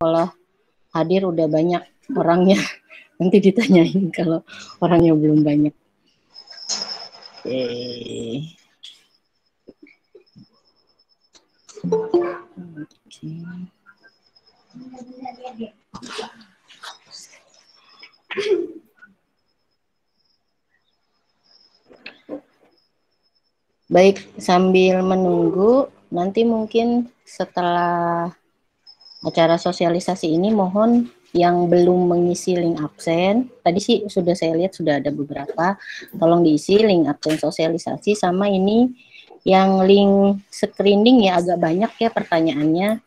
sekolah hadir udah banyak orangnya. Nanti ditanyain kalau orangnya belum banyak. Baik, sambil menunggu, nanti mungkin setelah acara sosialisasi ini mohon yang belum mengisi link absen, tadi sih sudah saya lihat sudah ada beberapa, tolong diisi link absen sosialisasi sama ini yang link screening ya agak banyak ya pertanyaannya,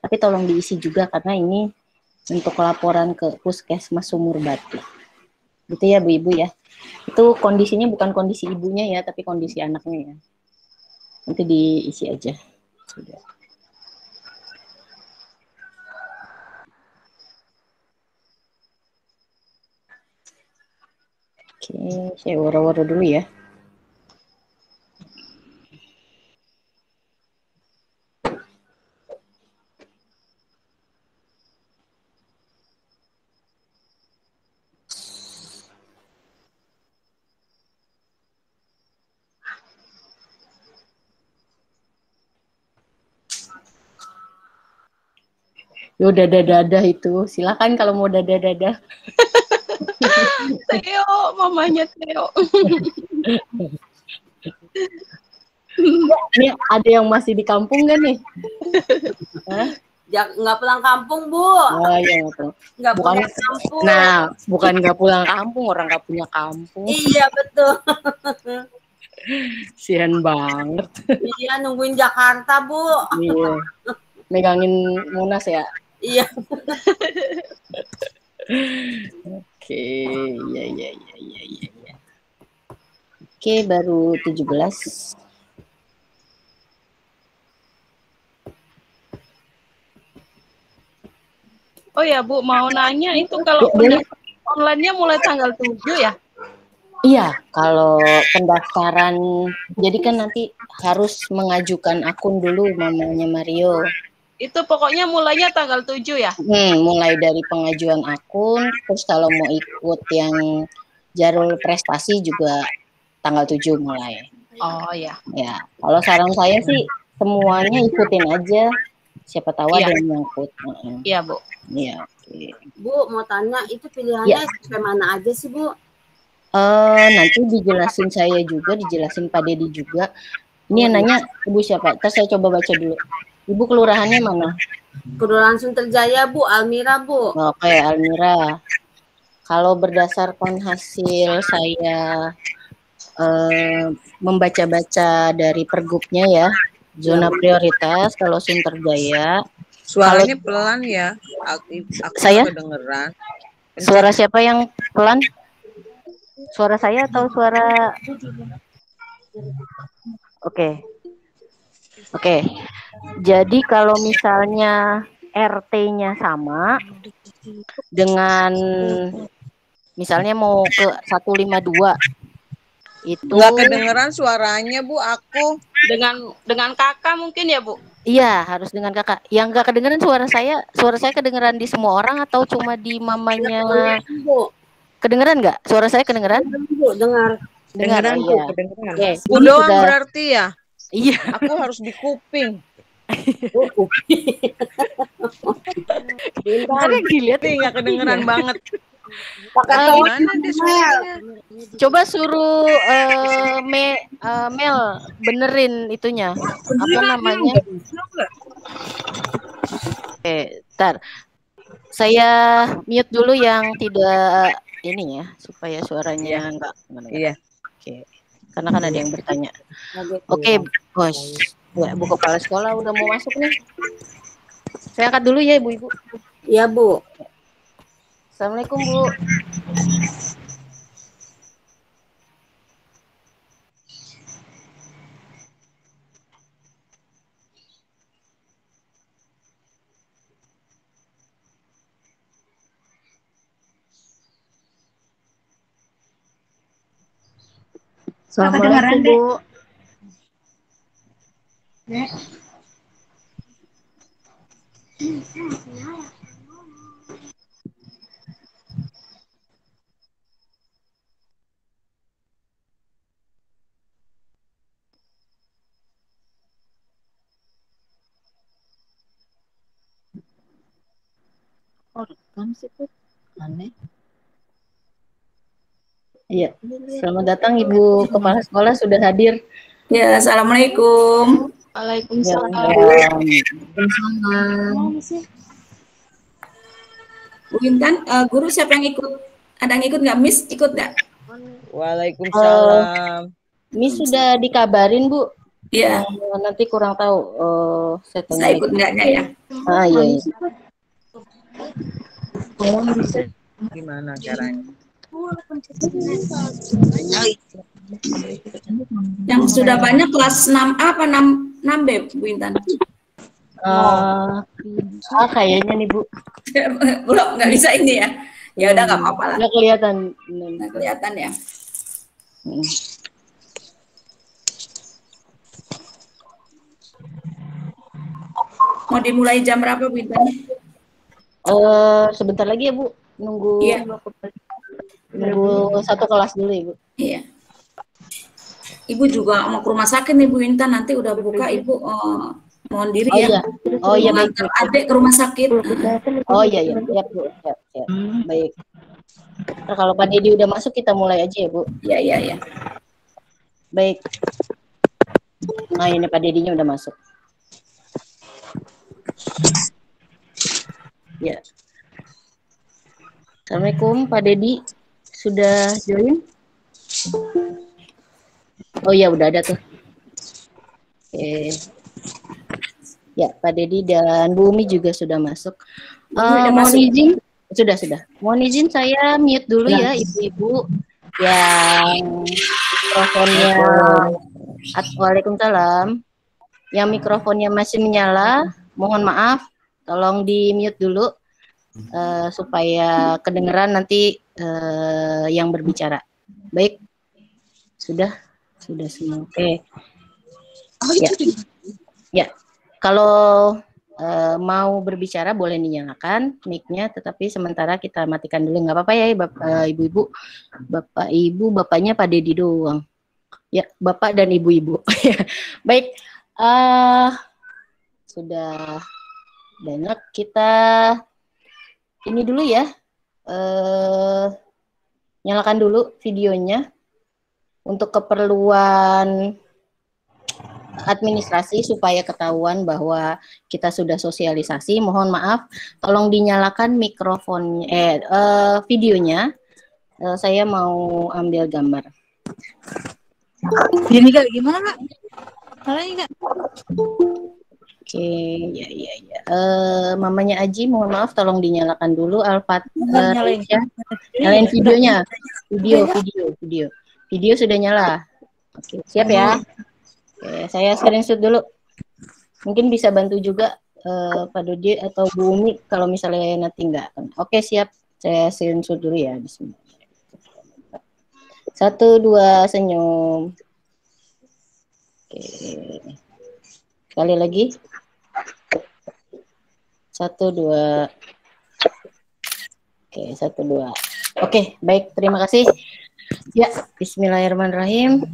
tapi tolong diisi juga karena ini untuk laporan ke Puskesmas Sumur Batu. Gitu ya Bu Ibu ya. Itu kondisinya bukan kondisi ibunya ya, tapi kondisi anaknya ya. Nanti diisi aja. Sudah. Oke, saya waro-waro dulu ya. Yo dadah-dadah itu, silakan kalau mau dadah-dadah. Theo, mamanya Theo. Ini ada yang masih di kampung gak nih? Nggak pulang kampung, Bu. Oh iya, betul. Nggak pulang kampung. Nah, bukan nggak pulang kampung, orang nggak punya kampung. Iya, betul. Sian banget. Iya, nungguin Jakarta, Bu. Iya. Megangin Monas ya? Iya. Oke, iya. Oke, baru 17. Oh ya Bu, mau nanya itu kalau online-nya mulai tanggal 7 ya? Iya, kalau pendaftaran, jadi kan nanti harus mengajukan akun dulu mamanya Mario. Itu pokoknya mulainya tanggal 7 ya? Mulai dari pengajuan akun, terus kalau mau ikut yang jalur prestasi juga tanggal 7 mulai. Oh ya. Ya, kalau saran saya sih semuanya ikutin aja. Siapa tahu ada yang nyangkut. Iya, Bu. Iya, oke. Bu, mau tanya itu pilihannya sampai mana aja sih, Bu? Nanti dijelasin saya juga, dijelasin Pak Dedi juga. Ini yang nanya Ibu siapa? Terus saya coba baca dulu. Ibu kelurahannya mana? Kelurahan Sunterjaya, Bu. Almira, Bu. Oke, Almira. Kalau berdasarkan hasil saya membaca-baca dari pergubnya ya, zona prioritas kalau Sunterjaya. Suaranya pelan ya. Aku saya kedengeran. Suara siapa yang pelan? Suara saya atau suara? Oke. Jadi kalau misalnya RT-nya sama dengan misalnya mau ke 152 itu nggak kedengeran suaranya Bu, aku dengan kakak mungkin ya Bu? Iya, harus dengan kakak. Yang nggak kedengeran suara saya kedengeran di semua orang atau cuma di mamanya? Kedengeran nggak? Suara saya kedengeran? Bu, dengar. Kedengeran, Bu, ya. kedengeran. Okay. Bu doang berarti ya? Iya. Aku harus di kuping. Ada dilihat nggak kedengeran banget. Gimana deh suaranya? Coba suruh Mel benerin itunya. Apa namanya? Ntar. Saya mute dulu yang tidak ini ya, supaya suaranya enggak. Iya. Oke. Karena kan ada yang bertanya. Oke, Bos. Bu kepala sekolah udah mau masuk nih. Saya angkat dulu ya, Ibu-ibu. Iya, Bu. Assalamualaikum, Bu. Assalamualaikum, Bu. Iya, selamat datang Ibu Kepala Sekolah sudah hadir. Ya, assalamualaikum. Waalaikumsalam. Bu Intan, guru siapa yang ikut? Ada yang ikut nggak, Miss? Ikut nggak? Waalaikumsalam. Miss sudah dikabarin Bu. Iya. Nanti kurang tahu. Saya tanya Saya ikut nggak ya? Ah iya. Iya. Gimana caranya? Yang sudah banyak kelas 6A apa 6B, Bu Intan? Kayaknya nih Bu. Belum, nggak bisa ini ya. Ya udah nggak apa-apa lah. Nggak kelihatan. Nggak kelihatan ya. Mau dimulai jam berapa, Bu Intan? Sebentar lagi ya Bu. Nunggu Iya. nunggu satu kelas dulu Ibu. Iya. Ibu juga mau ke rumah sakit nih, Bu Intan. Nanti udah buka, Ibu mohon diri ya. Iya. Oh iya baik. Mengantar adik ke rumah sakit. Oh iya iya. Siap Bu. Siap. Baik. Nah, kalau Pak Dedi udah masuk kita mulai aja ya Bu. Iya. Baik. Nah ini Pak Dedinya udah masuk. Ya. Assalamualaikum Pak Dedi. Sudah join? Oh iya udah ada tuh. Oke. Ya Pak Dedi dan Bu Umi juga sudah masuk. Mohon izin. Sudah. Mohon izin saya mute dulu ya ibu-ibu yang mikrofonnya. Waalaikumsalam. Yang mikrofonnya masih menyala, mohon maaf, tolong di mute dulu supaya kedengeran nanti yang berbicara. Baik, sudah semua. Oke. Ya. Kalau mau berbicara boleh dinyalakan mic-nya, tetapi sementara kita matikan dulu, nggak apa-apa ya ibu-ibu, bapaknya Pak Dedi doang. Ya, bapak dan ibu-ibu. Baik, sudah banyak, kita ini dulu ya, nyalakan dulu videonya untuk keperluan administrasi supaya ketahuan bahwa kita sudah sosialisasi. Mohon maaf, tolong dinyalakan mikrofonnya, videonya. Saya mau ambil gambar. Gini Kak, gimana Kak? Caranya Kak? Oke, ya. Mamanya Aji, mohon maaf, tolong dinyalakan dulu. Nyalain videonya. Video sudah nyala. Oke, siap ya. Oke, saya screenshot dulu. Mungkin bisa bantu juga Pak Dodi atau Bu Umi kalau misalnya nanti enggak. Oke, siap. Saya screenshot dulu ya. Bismillah. 1, 2, senyum. Oke. Sekali lagi. 1, 2. Oke, 1, 2. Oke, baik. Terima kasih. Ya, bismillahirrahmanirrahim.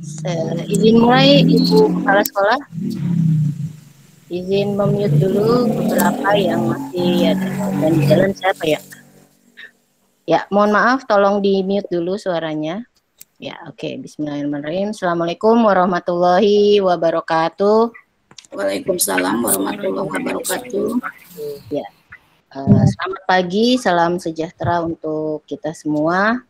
Izin mulai Ibu Kepala Sekolah. Izin memute dulu beberapa yang masih ada dan di jalan siapa ya? Ya, mohon maaf, tolong di mute dulu suaranya. Ya, oke. Bismillahirrahmanirrahim. Assalamualaikum warahmatullahi wabarakatuh. Waalaikumsalam warahmatullahi wabarakatuh. Ya, selamat pagi, salam sejahtera untuk kita semua.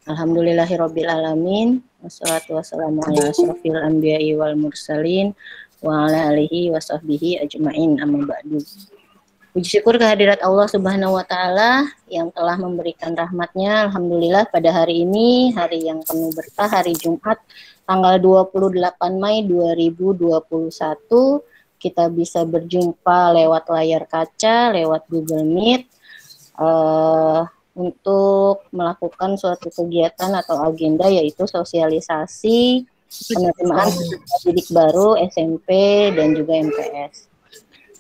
Alhamdulillahirabbil alamin. Wassalatu wassalamu ala asyrofil anbiya'i wal mursalin wa ala alihi wa sahbihi ajma'in, amma ba'du. Puji syukur kehadirat Allah Subhanahu wa taala yang telah memberikan rahmatnya. Alhamdulillah pada hari ini, hari yang penuh berkah, hari Jumat tanggal 28 Mei 2021, kita bisa berjumpa lewat layar kaca, lewat Google Meet, untuk melakukan suatu kegiatan atau agenda, yaitu sosialisasi penerimaan peserta didik baru SMP dan juga MTS.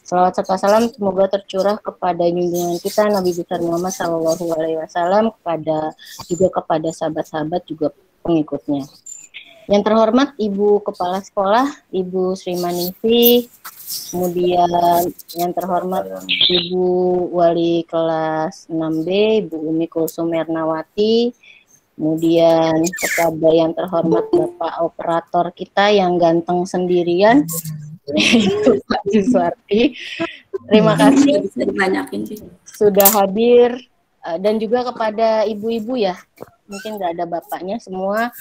Salawat serta salam semoga tercurah kepada junjungan kita Nabi besar Muhammad SAW, kepada sahabat-sahabat juga pengikutnya. Yang terhormat Ibu Kepala Sekolah, Ibu Sri Manifi, kemudian yang terhormat Ibu Wali kelas 6B, Ibu Umi Kulsum Ernawati, kemudian kepada yang terhormat Bapak Operator kita yang ganteng sendirian, itu Pak Juswardi. Terima kasih sudah hadir, dan juga kepada ibu-ibu ya, mungkin nggak ada bapaknya semua,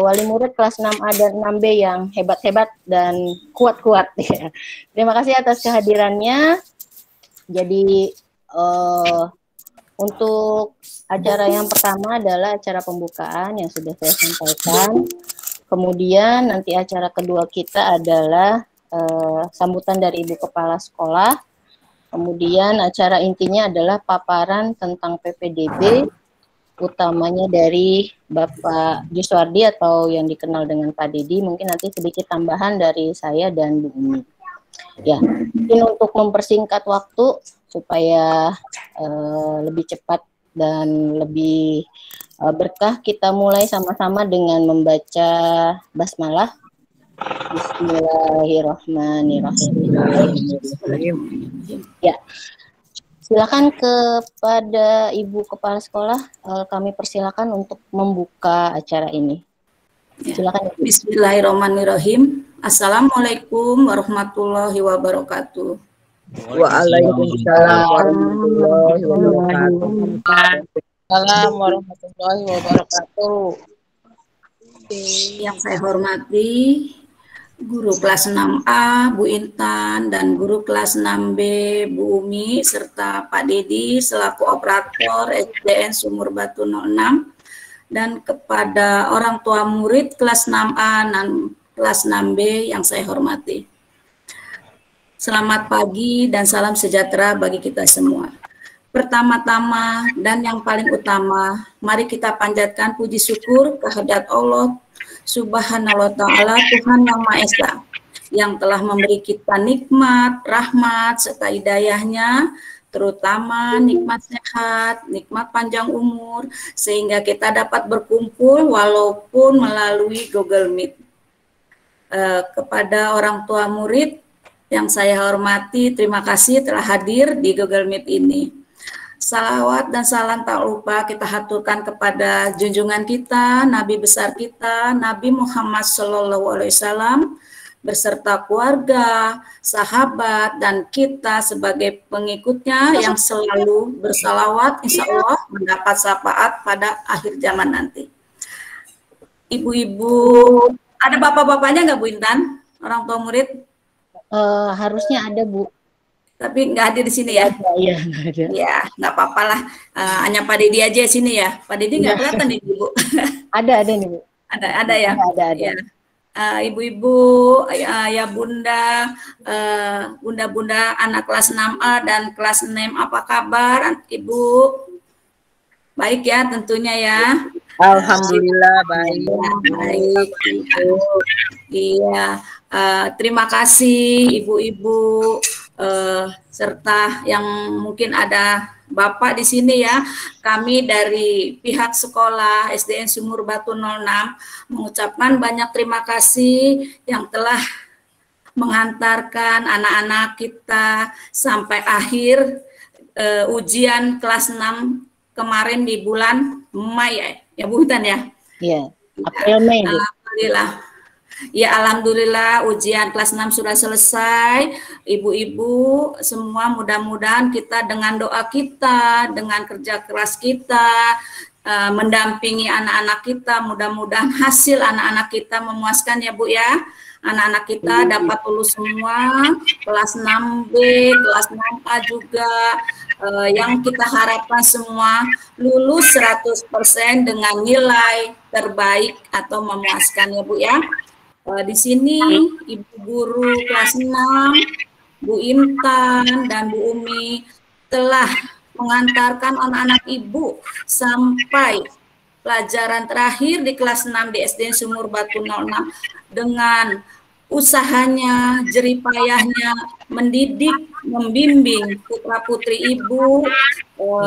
wali murid kelas 6A dan 6B yang hebat-hebat dan kuat-kuat ya. Terima kasih atas kehadirannya. Jadi untuk acara yang pertama adalah acara pembukaan yang sudah saya sampaikan. Kemudian nanti acara kedua kita adalah sambutan dari Ibu Kepala Sekolah. Kemudian acara intinya adalah paparan tentang PPDB, utamanya dari Bapak Juswardi atau yang dikenal dengan Pak Dedi. Mungkin nanti sedikit tambahan dari saya dan Bu Umi. Ya, mungkin untuk mempersingkat waktu supaya lebih cepat dan lebih berkah, kita mulai sama-sama dengan membaca basmalah. Bismillahirrahmanirrahim. Ya, silakan kepada Ibu Kepala Sekolah, kami persilakan untuk membuka acara ini. Silakan. Bismillahirrahmanirrahim. Assalamualaikum warahmatullahi wabarakatuh. Waalaikumsalam warahmatullahi wabarakatuh. Waalaikumsalam warahmatullahi wabarakatuh. Yang saya hormati guru kelas 6A Bu Intan dan guru kelas 6B Bu Umi serta Pak Dedi selaku operator SDN Sumur Batu 06, dan kepada orang tua murid kelas 6A dan kelas 6B yang saya hormati. Selamat pagi dan salam sejahtera bagi kita semua. Pertama-tama dan yang paling utama, mari kita panjatkan puji syukur kehadirat Allah Subhanahu wa Ta'ala, Tuhan Yang Maha Esa, yang telah memberi kita nikmat, rahmat, serta hidayahnya, terutama nikmat sehat, nikmat panjang umur, sehingga kita dapat berkumpul walaupun melalui Google Meet. Kepada orang tua murid yang saya hormati, terima kasih telah hadir di Google Meet ini. Salawat dan salam tak lupa kita haturkan kepada junjungan kita, Nabi besar kita, Nabi Muhammad SAW, beserta keluarga, sahabat, dan kita sebagai pengikutnya yang selalu bersalawat, insya Allah mendapat syafaat pada akhir zaman nanti. Ibu-ibu, ada bapak-bapaknya nggak Bu Intan? Orang tua murid? Harusnya ada Bu. Tapi nggak hadir di sini ya? Iya, nggak ada. Ya, nggak apa-apa lah. Hanya Pak Dedi aja di sini ya. Pak Dedi nggak kelihatan nih Bu. Ada nih Bu. Ada ya. Ada. Ya. Ibu-ibu, ya bunda, bunda-bunda anak kelas 6A dan kelas 6 apa kabar Ibu? Baik ya tentunya ya. Alhamdulillah baik. Baik. Iya. Terima kasih ibu-ibu serta yang mungkin ada Bapak di sini ya. Kami dari pihak sekolah SDN Sumur Batu 06 mengucapkan banyak terima kasih yang telah menghantarkan anak-anak kita sampai akhir ujian kelas 6 kemarin di bulan Mei ya Bu Intan ya? Iya, April Mei. Alhamdulillah. Ya alhamdulillah ujian kelas 6 sudah selesai. Ibu-ibu semua mudah-mudahan kita dengan doa kita, dengan kerja keras kita, mendampingi anak-anak kita, mudah-mudahan hasil anak-anak kita memuaskan ya Bu ya. Anak-anak kita dapat lulus semua, kelas 6B, kelas 6A juga, yang kita harapkan semua lulus 100% dengan nilai terbaik atau memuaskan ya Bu ya. Di sini Ibu Guru kelas 6, Bu Intan dan Bu Umi telah mengantarkan anak-anak Ibu sampai pelajaran terakhir di kelas 6 di SDN Sumur Batu 06 dengan usahanya, jeripayahnya mendidik, membimbing putra-putri Ibu.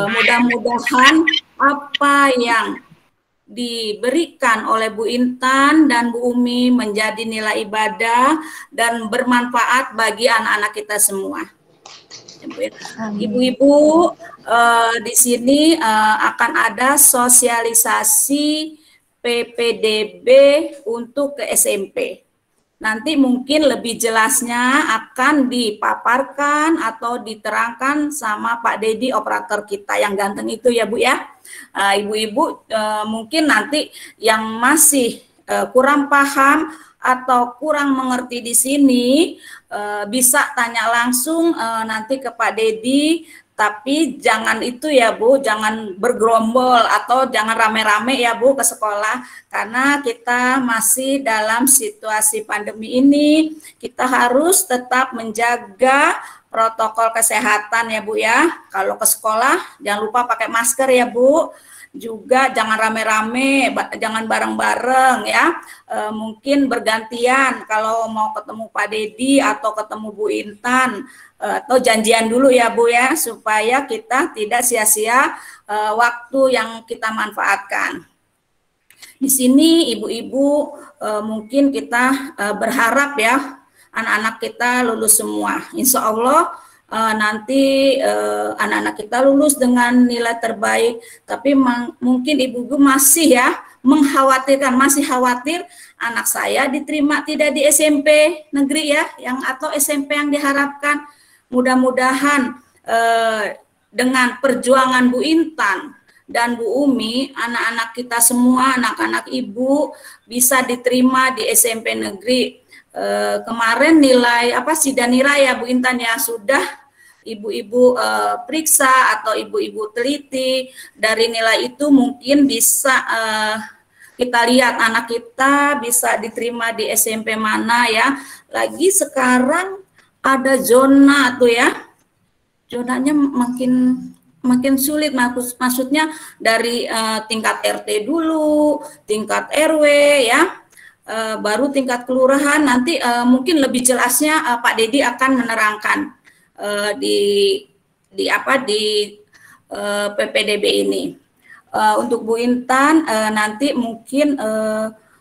Mudah-mudahan apa yang diberikan oleh Bu Intan dan Bu Umi menjadi nilai ibadah dan bermanfaat bagi anak-anak kita semua. Ibu-ibu, di sini akan ada sosialisasi PPDB untuk ke SMP. Nanti mungkin lebih jelasnya akan dipaparkan atau diterangkan sama Pak Dedi, operator kita yang ganteng itu ya Bu ya. Ibu-ibu mungkin nanti yang masih kurang paham atau kurang mengerti di sini bisa tanya langsung nanti ke Pak Dedi. Tapi jangan itu ya Bu, jangan bergerombol atau jangan rame-rame ya Bu ke sekolah. Karena kita masih dalam situasi pandemi ini, kita harus tetap menjaga protokol kesehatan ya Bu ya. Kalau ke sekolah jangan lupa pakai masker ya Bu. Juga jangan rame-rame, jangan bareng-bareng ya. Mungkin bergantian kalau mau ketemu Pak Dedi atau ketemu Bu Intan, atau janjian dulu ya Bu ya, supaya kita tidak sia-sia waktu yang kita manfaatkan. Di sini ibu-ibu mungkin kita berharap ya anak-anak kita lulus semua. Insya Allah nanti anak-anak kita lulus dengan nilai terbaik, tapi mungkin ibu-ibu masih ya mengkhawatirkan, masih khawatir anak saya diterima tidak di SMP negeri ya, atau SMP yang diharapkan. Mudah-mudahan dengan perjuangan Bu Intan dan Bu Umi, anak-anak kita semua, anak-anak ibu bisa diterima di SMP negeri. Kemarin nilai Sidanira ya Bu Intan ya, sudah ibu-ibu periksa atau ibu-ibu teliti, dari nilai itu mungkin bisa kita lihat anak kita bisa diterima di SMP mana ya. Lagi sekarang ada zona tuh ya, zonanya makin sulit, maksudnya dari tingkat RT dulu, tingkat RW ya, baru tingkat kelurahan. Nanti mungkin lebih jelasnya Pak Dedi akan menerangkan di PPDB ini. Untuk Bu Intan nanti mungkin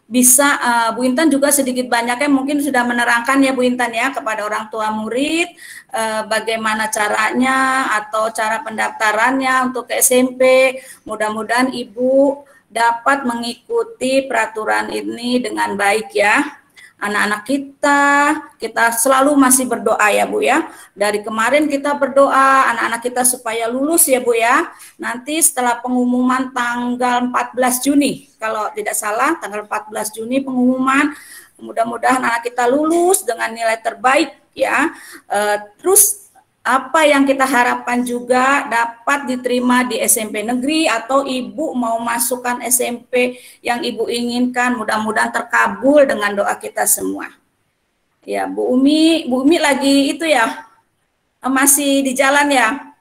bisa Bu Intan juga sedikit banyaknya mungkin sudah menerangkan ya Bu Intan ya kepada orang tua murid bagaimana caranya atau cara pendaftarannya untuk ke SMP. Mudah-mudahan Ibu dapat mengikuti peraturan ini dengan baik ya. Anak-anak kita selalu masih berdoa ya Bu ya. Dari kemarin kita berdoa anak-anak kita supaya lulus ya Bu ya. Nanti setelah pengumuman tanggal 14 Juni, kalau tidak salah tanggal 14 Juni pengumuman, mudah-mudahan anak kita lulus dengan nilai terbaik ya. Terus apa yang kita harapkan juga dapat diterima di SMP negeri, atau Ibu mau masukkan SMP yang Ibu inginkan, mudah-mudahan terkabul dengan doa kita semua. Ya, Bu Umi lagi itu ya, masih di jalan ya?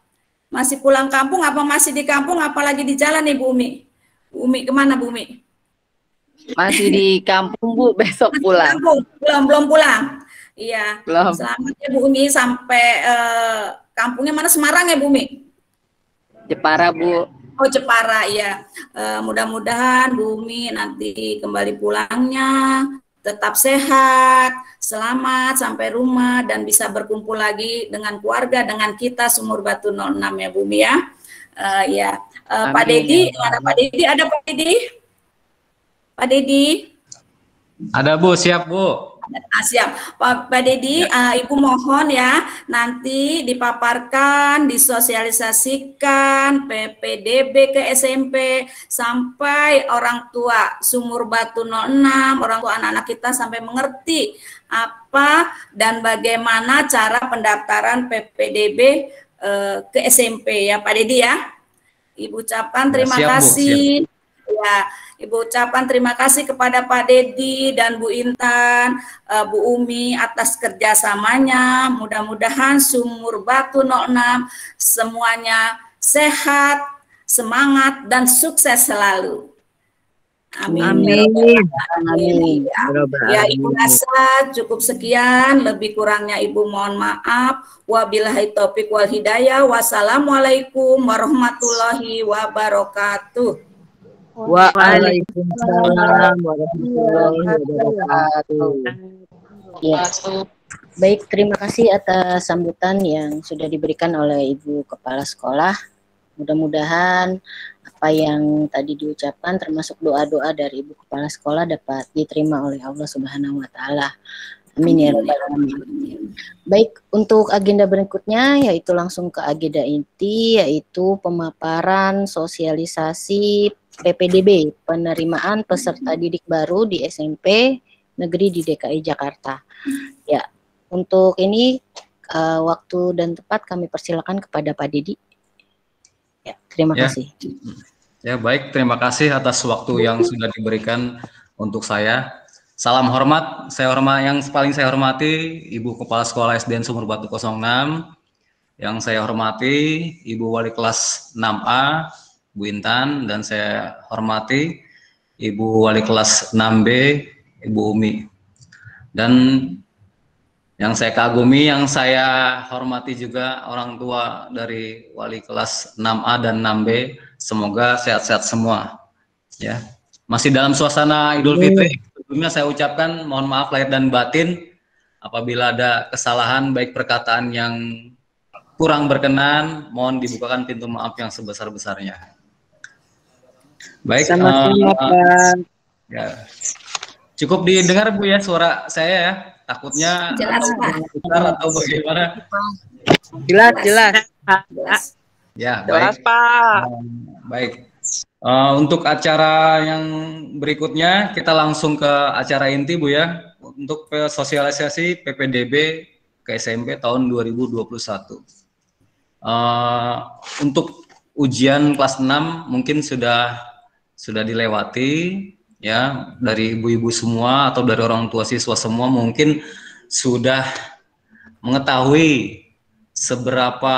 Masih pulang kampung apa masih di kampung, apalagi di jalan nih Bu Umi? Bu Umi kemana Bu Umi? Masih di kampung Bu, besok pulang. Belum pulang. Iya, belum. Selamat ya Bu Umi sampai kampungnya mana, Semarang ya Bu Umi? Jepara Bu. Oh Jepara ya. Mudah-mudahan Bu Umi nanti kembali pulangnya tetap sehat, selamat sampai rumah dan bisa berkumpul lagi dengan keluarga, dengan kita Sumur Batu 06 ya Bu Umi ya. Ya, Pak Dedi, ada Pak Dedi, ada Pak Dedi? Pak Dedi? Ada Bu, siap Bu. Siap, Pak Dedi, Ibu mohon ya nanti dipaparkan, disosialisasikan PPDB ke SMP sampai orang tua Sumur Batu 06, orang tua anak-anak kita sampai mengerti apa dan bagaimana cara pendaftaran PPDB ke SMP ya Pak Dedi ya. Ibu ucapkan terima kasih. Ya, Ibu ucapkan terima kasih kepada Pak Dedi dan Bu Intan, Bu Umi atas kerjasamanya. Mudah-mudahan Sumur Batu 06 semuanya sehat, semangat, dan sukses selalu. Amin. Amin. Ya, Ibu rasa cukup sekian. Lebih kurangnya Ibu mohon maaf. Wabillahi taufiq wal hidayah. Wassalamualaikum warahmatullahi wabarakatuh. Waalaikumsalam warahmatullahi wabarakatuh. Ya. Baik, terima kasih atas sambutan yang sudah diberikan oleh Ibu Kepala Sekolah. Mudah-mudahan apa yang tadi diucapkan termasuk doa-doa dari Ibu Kepala Sekolah dapat diterima oleh Allah Subhanahu wa taala. Amin ya rabbal alamin. Baik, untuk agenda berikutnya yaitu langsung ke agenda inti, yaitu pemaparan sosialisasi PPDB, penerimaan peserta didik baru di SMP negeri di DKI Jakarta. Ya, untuk ini waktu dan tempat kami persilakan kepada Pak Didi. Ya, terima kasih. Ya, baik, terima kasih atas waktu yang sudah diberikan untuk saya. Salam hormat, yang paling saya hormati Ibu Kepala Sekolah SDN Sumur Batu 06, yang saya hormati Ibu Wali Kelas 6A, Bu Intan, dan saya hormati Ibu Wali Kelas 6B, Ibu Umi. Dan yang saya kagumi, yang saya hormati juga orang tua dari Wali Kelas 6A dan 6B, semoga sehat-sehat semua. Ya, masih dalam suasana Idul Fitri. Sebelumnya saya ucapkan mohon maaf lahir dan batin apabila ada kesalahan baik perkataan yang kurang berkenan, mohon dibukakan pintu maaf yang sebesar-besarnya. Baik, ya. Cukup didengar Bu ya suara saya ya, takutnya Jelas, Pak. atau bagaimana? Jelas. Ya, Jelas, baik. Pak. Baik. Untuk acara yang berikutnya kita langsung ke acara inti Bu ya, untuk sosialisasi PPDB ke SMP tahun 2021. Untuk ujian kelas 6 mungkin sudah dilewati ya, dari ibu-ibu semua atau dari orang tua siswa semua mungkin sudah mengetahui seberapa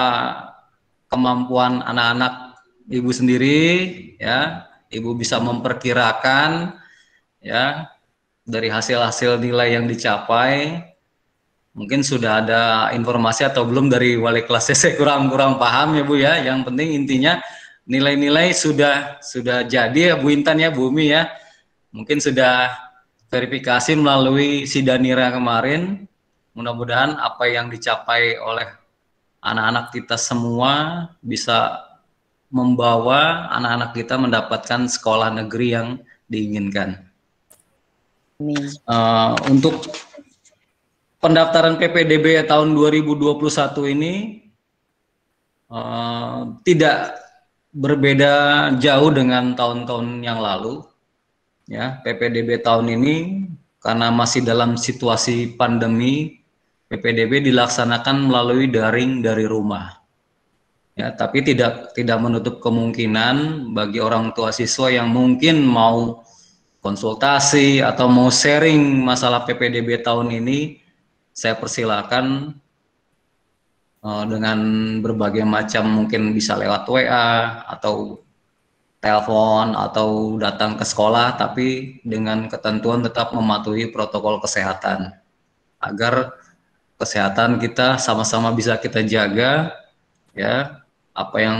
kemampuan anak-anak ibu sendiri ya. Ibu bisa memperkirakan ya dari hasil-hasil nilai yang dicapai. Mungkin sudah ada informasi atau belum dari wali kelas, saya kurang paham ya Bu ya. Yang penting intinya nilai-nilai sudah jadi ya Bu Intan ya, Bu Umi ya. Mungkin sudah verifikasi melalui Sidanira kemarin. Mudah-mudahan apa yang dicapai oleh anak-anak kita semua bisa membawa anak-anak kita mendapatkan sekolah negeri yang diinginkan. Untuk pendaftaran PPDB tahun 2021 ini tidak berbeda jauh dengan tahun-tahun yang lalu. Ya, PPDB tahun ini karena masih dalam situasi pandemi, PPDB dilaksanakan melalui daring dari rumah. Ya, tapi tidak menutup kemungkinan bagi orang tua siswa yang mungkin mau konsultasi atau mau sharing masalah PPDB tahun ini, saya persilakan dengan berbagai macam, mungkin bisa lewat WA atau telepon atau datang ke sekolah, tapi dengan ketentuan tetap mematuhi protokol kesehatan agar kesehatan kita sama-sama bisa kita jaga ya. Apa yang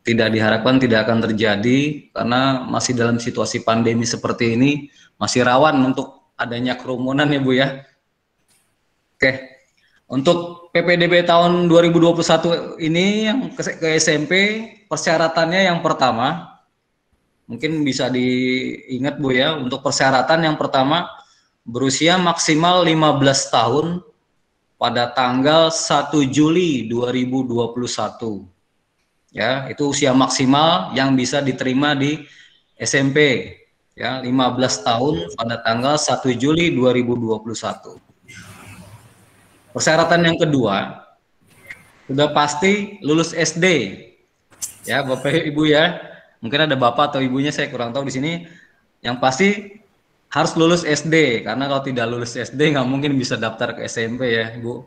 tidak diharapkan tidak akan terjadi karena masih dalam situasi pandemi seperti ini, masih rawan untuk adanya kerumunan ya Bu ya. Oke. Untuk PPDB tahun 2021 ini yang ke SMP, persyaratannya yang pertama mungkin bisa diingat Bu ya, untuk persyaratan yang pertama berusia maksimal 15 tahun pada tanggal 1 Juli 2021. Ya, itu usia maksimal yang bisa diterima di SMP. Ya, 15 tahun pada tanggal 1 Juli 2021. Persyaratan yang kedua, sudah pasti lulus SD. Ya, Bapak Ibu ya. Mungkin ada Bapak atau Ibunya, saya kurang tahu di sini. Yang pasti harus lulus SD, karena kalau tidak lulus SD nggak mungkin bisa daftar ke SMP ya, Ibu.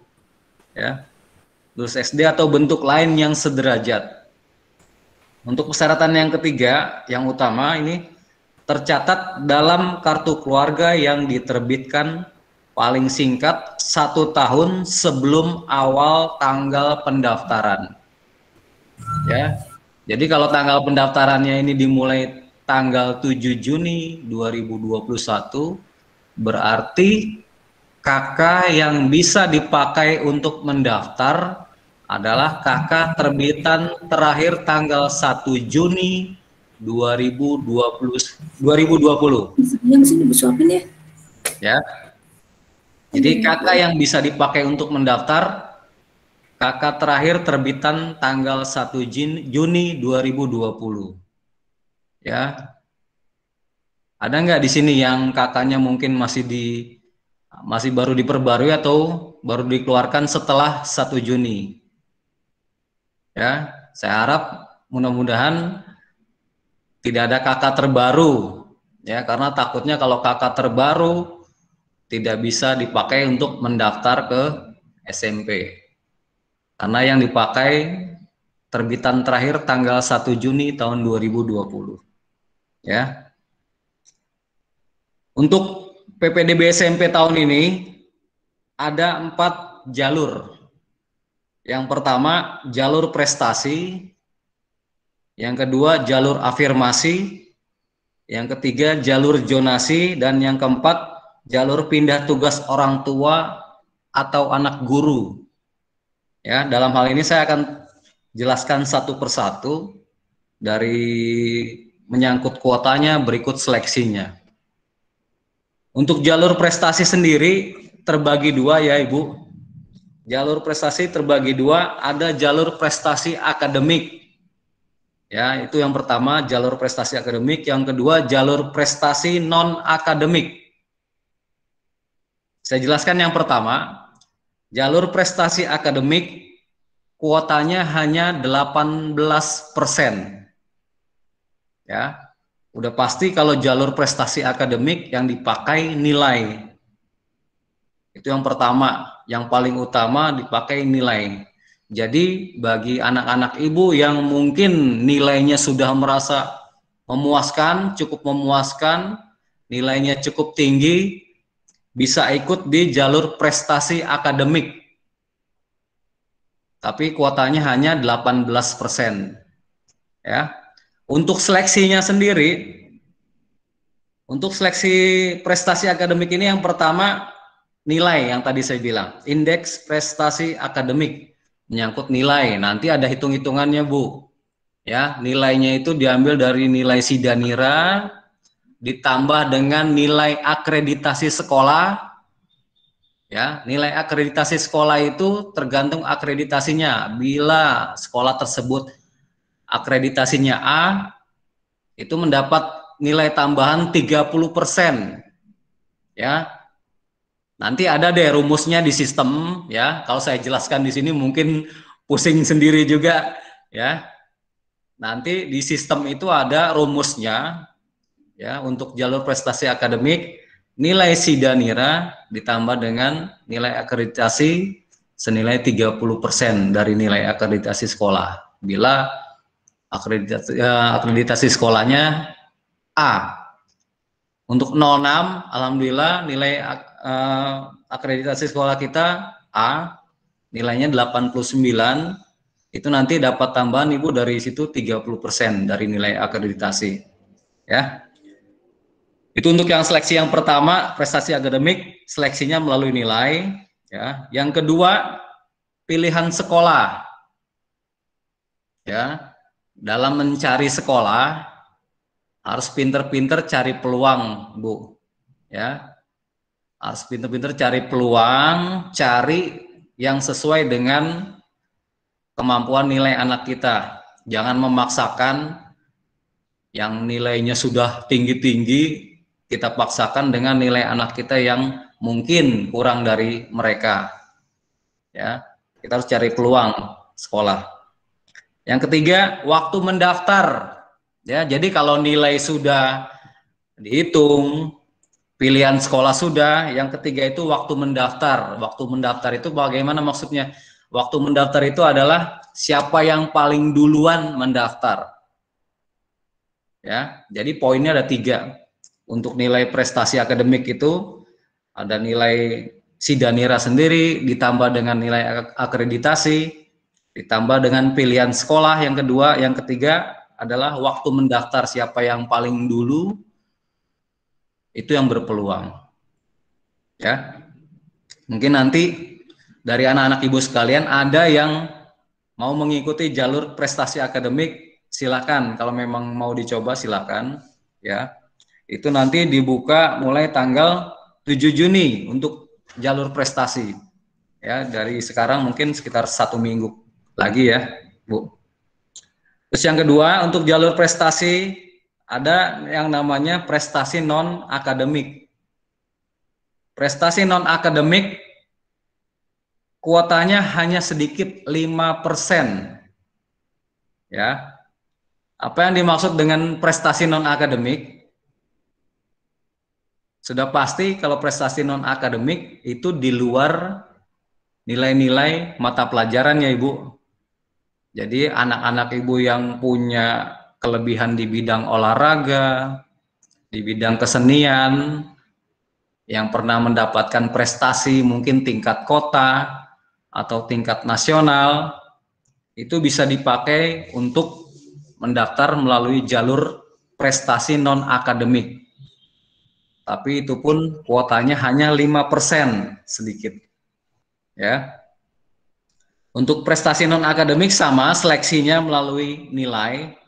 Ya. Lulus SD atau bentuk lain yang sederajat. Untuk persyaratan yang ketiga, yang utama ini tercatat dalam kartu keluarga yang diterbitkan paling singkat 1 tahun sebelum awal tanggal pendaftaran. Ya, jadi kalau tanggal pendaftarannya ini dimulai tanggal 7 Juni 2021, berarti KK yang bisa dipakai untuk mendaftar adalah KK terbitan terakhir tanggal 1 Juni 2020. Yang sini disuapin ya. Ya. Jadi KK yang bisa dipakai untuk mendaftar, KK terakhir terbitan tanggal 1 Juni 2020. Ya. Ada nggak di sini yang KK-nya mungkin masih baru diperbarui atau baru dikeluarkan setelah 1 Juni? Ya, saya harap mudah-mudahan tidak ada KK terbaru, ya, karena takutnya kalau KK terbaru tidak bisa dipakai untuk mendaftar ke SMP. Karena yang dipakai terbitan terakhir tanggal 1 Juni tahun 2020. Ya. Untuk PPDB SMP tahun ini ada 4 jalur. Yang pertama jalur prestasi, yang kedua jalur afirmasi, yang ketiga jalur zonasi, dan yang keempat jalur pindah tugas orang tua atau anak guru. Ya, dalam hal ini saya akan jelaskan satu persatu dari menyangkut kuotanya berikut seleksinya. Untuk jalur prestasi sendiri terbagi dua ya Ibu. Jalur prestasi terbagi dua, ada jalur prestasi akademik. Ya, itu yang pertama jalur prestasi akademik, yang kedua jalur prestasi non akademik. Saya jelaskan yang pertama, jalur prestasi akademik kuotanya hanya 18%. Ya. Udah pasti kalau jalur prestasi akademik yang dipakai nilai. Itu yang pertama, yang paling utama dipakai nilai. Jadi bagi anak-anak ibu yang mungkin nilainya sudah merasa memuaskan, cukup memuaskan, nilainya cukup tinggi, bisa ikut di jalur prestasi akademik. Tapi kuotanya hanya 18%. Ya. Untuk seleksinya sendiri, untuk seleksi prestasi akademik ini yang pertama nilai yang tadi saya bilang, indeks prestasi akademik, menyangkut nilai. Nanti ada hitung-hitungannya Bu. Ya, nilainya itu diambil dari nilai Sidanira ditambah dengan nilai akreditasi sekolah. Ya, nilai akreditasi sekolah itu tergantung akreditasinya. Bila sekolah tersebut akreditasinya A, itu mendapat nilai tambahan 30%. Ya. Nanti ada deh rumusnya di sistem ya. Kalau saya jelaskan di sini mungkin pusing sendiri juga ya. Nanti di sistem itu ada rumusnya ya, untuk jalur prestasi akademik, nilai Sidanira ditambah dengan nilai akreditasi senilai 30% dari nilai akreditasi sekolah. Bila akreditasi sekolahnya A. Untuk 06 alhamdulillah nilai akreditasi sekolah kita A, nilainya 89, itu nanti dapat tambahan Ibu dari situ 30% dari nilai akreditasi. Ya. Itu untuk yang seleksi yang pertama, prestasi akademik, seleksinya melalui nilai. Ya. Yang kedua, pilihan sekolah. Ya. Dalam mencari sekolah, harus pinter-pinter cari peluang, Bu. Ya. Harus pinter-pinter cari peluang, cari yang sesuai dengan kemampuan nilai anak kita. Jangan memaksakan yang nilainya sudah tinggi-tinggi, kita paksakan dengan nilai anak kita yang mungkin kurang dari mereka. Ya, kita harus cari peluang sekolah. Yang ketiga, waktu mendaftar. Ya, jadi kalau nilai sudah dihitung, pilihan sekolah sudah, yang ketiga itu waktu mendaftar. Waktu mendaftar itu bagaimana maksudnya? Waktu mendaftar itu adalah siapa yang paling duluan mendaftar. Ya, jadi poinnya ada 3. Untuk nilai prestasi akademik itu ada nilai Sidanira sendiri, ditambah dengan nilai akreditasi, ditambah dengan pilihan sekolah yang kedua, yang ketiga adalah waktu mendaftar siapa yang paling dulu itu yang berpeluang. Ya. Mungkin nanti dari anak-anak ibu sekalian ada yang mau mengikuti jalur prestasi akademik, silakan. Kalau memang mau dicoba silakan, ya. Itu nanti dibuka mulai tanggal 7 Juni untuk jalur prestasi. Ya, dari sekarang mungkin sekitar 1 minggu lagi ya, Bu. Terus yang kedua, untuk jalur prestasi ada yang namanya prestasi non akademik. Prestasi non akademik kuotanya hanya sedikit 5%. Ya. Apa yang dimaksud dengan prestasi non akademik? Sudah pasti kalau prestasi non akademik itu di luar nilai-nilai mata pelajaran ya Ibu. Jadi anak-anak Ibu yang punya kelebihan di bidang olahraga, di bidang kesenian, yang pernah mendapatkan prestasi mungkin tingkat kota atau tingkat nasional, itu bisa dipakai untuk mendaftar melalui jalur prestasi non akademik. Tapi itu pun kuotanya hanya 5%, sedikit. Ya. Untuk prestasi non akademik sama, seleksinya melalui nilai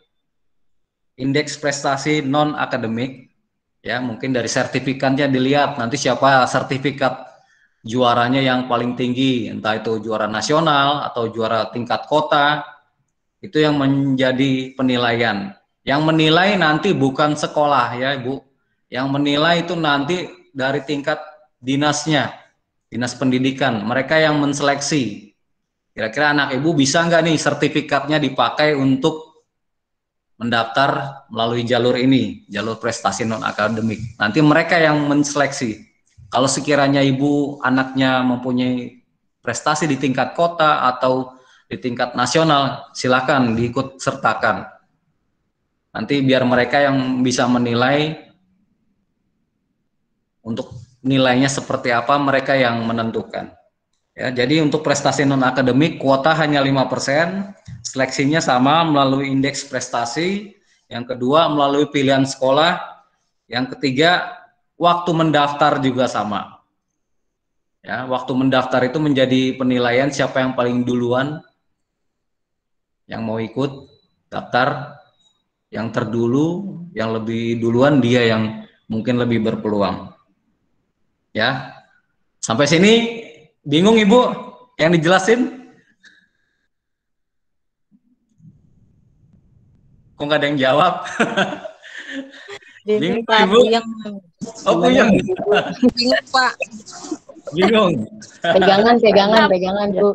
indeks prestasi non akademik. Ya, mungkin dari sertifikatnya dilihat nanti siapa sertifikat juaranya yang paling tinggi, entah itu juara nasional atau juara tingkat kota, itu yang menjadi penilaian. Yang menilai nanti bukan sekolah ya Ibu, yang menilai itu nanti dari tingkat dinasnya, dinas pendidikan, mereka yang menseleksi. Kira-kira anak Ibu bisa nggak nih sertifikatnya dipakai untuk mendaftar melalui jalur ini, jalur prestasi non akademik. Nanti mereka yang menseleksi. Kalau sekiranya Ibu anaknya mempunyai prestasi di tingkat kota atau di tingkat nasional, silakan diikut sertakan. Nanti biar mereka yang bisa menilai untuk nilainya seperti apa, mereka yang menentukan. Ya, jadi untuk prestasi non akademik kuota hanya 5%, seleksinya sama melalui indeks prestasi, yang kedua melalui pilihan sekolah, yang ketiga waktu mendaftar juga sama. Ya, waktu mendaftar itu menjadi penilaian siapa yang paling duluan yang mau ikut daftar, yang terdulu, yang lebih duluan dia yang mungkin lebih berpeluang. Ya. Sampai sini bingung Ibu yang dijelasin? Kok nggak ada yang jawab? Bingung Pak, Ibu? Oh puyeng. Bingung Pak. Bingung. Pegangan Bu.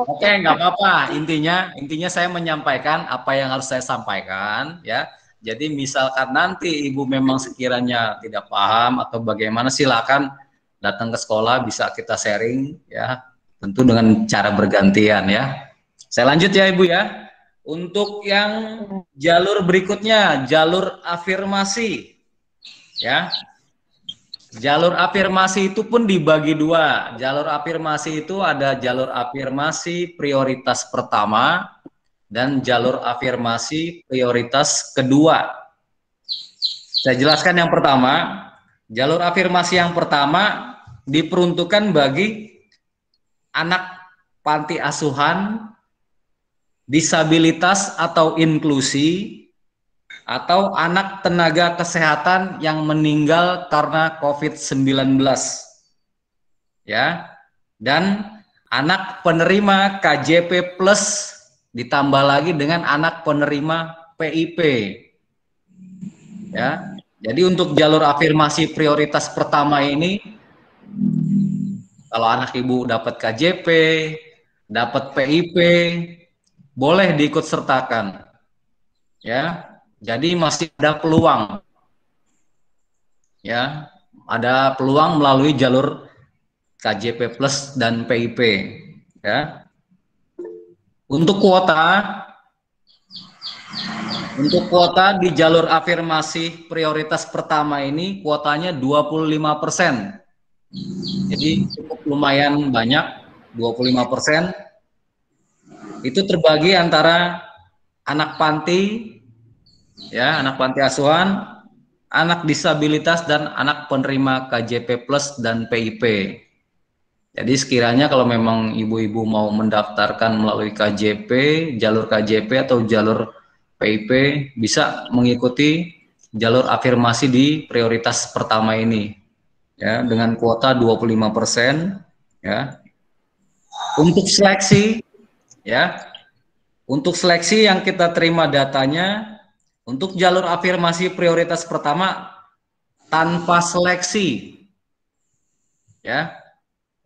Oke, nggak apa-apa. Intinya saya menyampaikan apa yang harus saya sampaikan, ya. Jadi misalkan nanti Ibu memang sekiranya tidak paham atau bagaimana, silakan datang ke sekolah, bisa kita sharing, ya. Tentu dengan cara bergantian, ya. Saya lanjut ya Ibu ya. Untuk yang jalur berikutnya, jalur afirmasi, ya. Jalur afirmasi itu pun dibagi dua. Jalur afirmasi itu ada jalur afirmasi prioritas pertama dan jalur afirmasi prioritas kedua. Saya jelaskan yang pertama. Jalur afirmasi yang pertama diperuntukkan bagi anak panti asuhan, disabilitas atau inklusi, atau anak tenaga kesehatan yang meninggal karena COVID-19. Ya. Dan anak penerima KJP plus ditambah lagi dengan anak penerima PIP. Ya. Jadi untuk jalur afirmasi prioritas pertama ini, kalau anak Ibu dapat KJP, dapat PIP, boleh diikut sertakan. Ya. Jadi masih ada peluang. Ya, ada peluang melalui jalur KJP plus dan PIP, ya. Untuk kuota di jalur afirmasi prioritas pertama ini kuotanya 25%. Jadi cukup lumayan banyak, 25%. Itu terbagi antara anak panti, ya, anak panti asuhan, anak disabilitas, dan anak penerima KJP Plus dan PIP. Jadi sekiranya kalau memang ibu-ibu mau mendaftarkan melalui KJP, jalur KJP atau jalur PIP, bisa mengikuti jalur afirmasi di prioritas pertama ini, ya, dengan kuota 25%, ya. Untuk seleksi, ya, untuk seleksi yang kita terima datanya, untuk jalur afirmasi prioritas pertama tanpa seleksi, ya.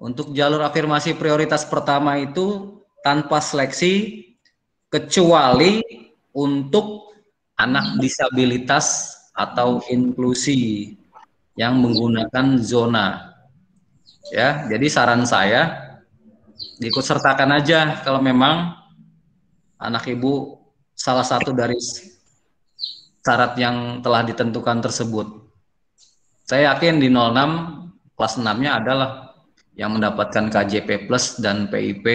Untuk jalur afirmasi prioritas pertama itu tanpa seleksi, kecuali untuk anak disabilitas atau inklusi yang menggunakan zona. Ya, jadi saran saya diikut sertakan aja kalau memang anak ibu salah satu dari syarat yang telah ditentukan tersebut. Saya yakin di 06 kelas 6-nya adalah yang mendapatkan KJP Plus dan PIP,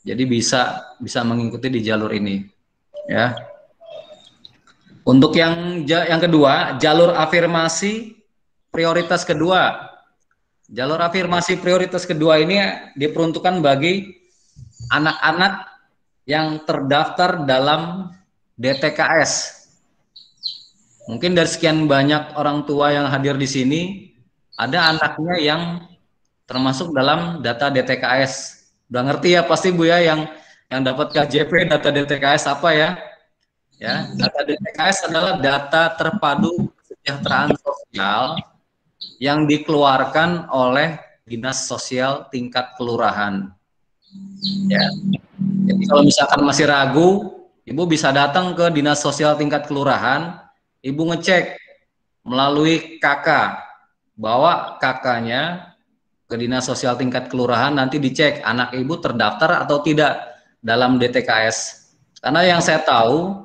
jadi bisa mengikuti di jalur ini, ya. Untuk yang kedua, jalur afirmasi prioritas kedua. Jalur afirmasi prioritas kedua ini diperuntukkan bagi anak-anak yang terdaftar dalam DTKS. Mungkin dari sekian banyak orang tua yang hadir di sini, ada anaknya yang termasuk dalam data DTKS. Udah ngerti ya pasti Bu ya, yang dapat KJP data DTKS apa ya? Ya, data DTKS adalah data terpadu kesejahteraan sosial yang dikeluarkan oleh Dinas Sosial tingkat kelurahan. Ya. Jadi kalau misalkan masih ragu, Ibu bisa datang ke Dinas Sosial tingkat kelurahan, Ibu ngecek melalui KK, bawa KK-nya ke Dinas Sosial tingkat kelurahan, nanti dicek anak ibu terdaftar atau tidak dalam DTKS. Karena yang saya tahu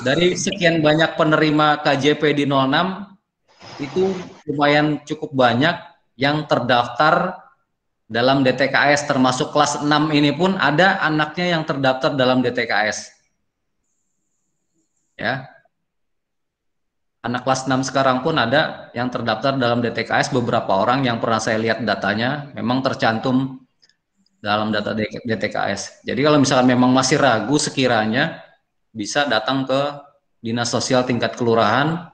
dari sekian banyak penerima KJP di 06 itu lumayan cukup banyak yang terdaftar dalam DTKS, termasuk kelas 6 ini pun ada anaknya yang terdaftar dalam DTKS. Ya. Anak kelas 6 sekarang pun ada yang terdaftar dalam DTKS, beberapa orang yang pernah saya lihat datanya memang tercantum dalam data DTKS. Jadi kalau misalkan memang masih ragu sekiranya, bisa datang ke Dinas Sosial tingkat kelurahan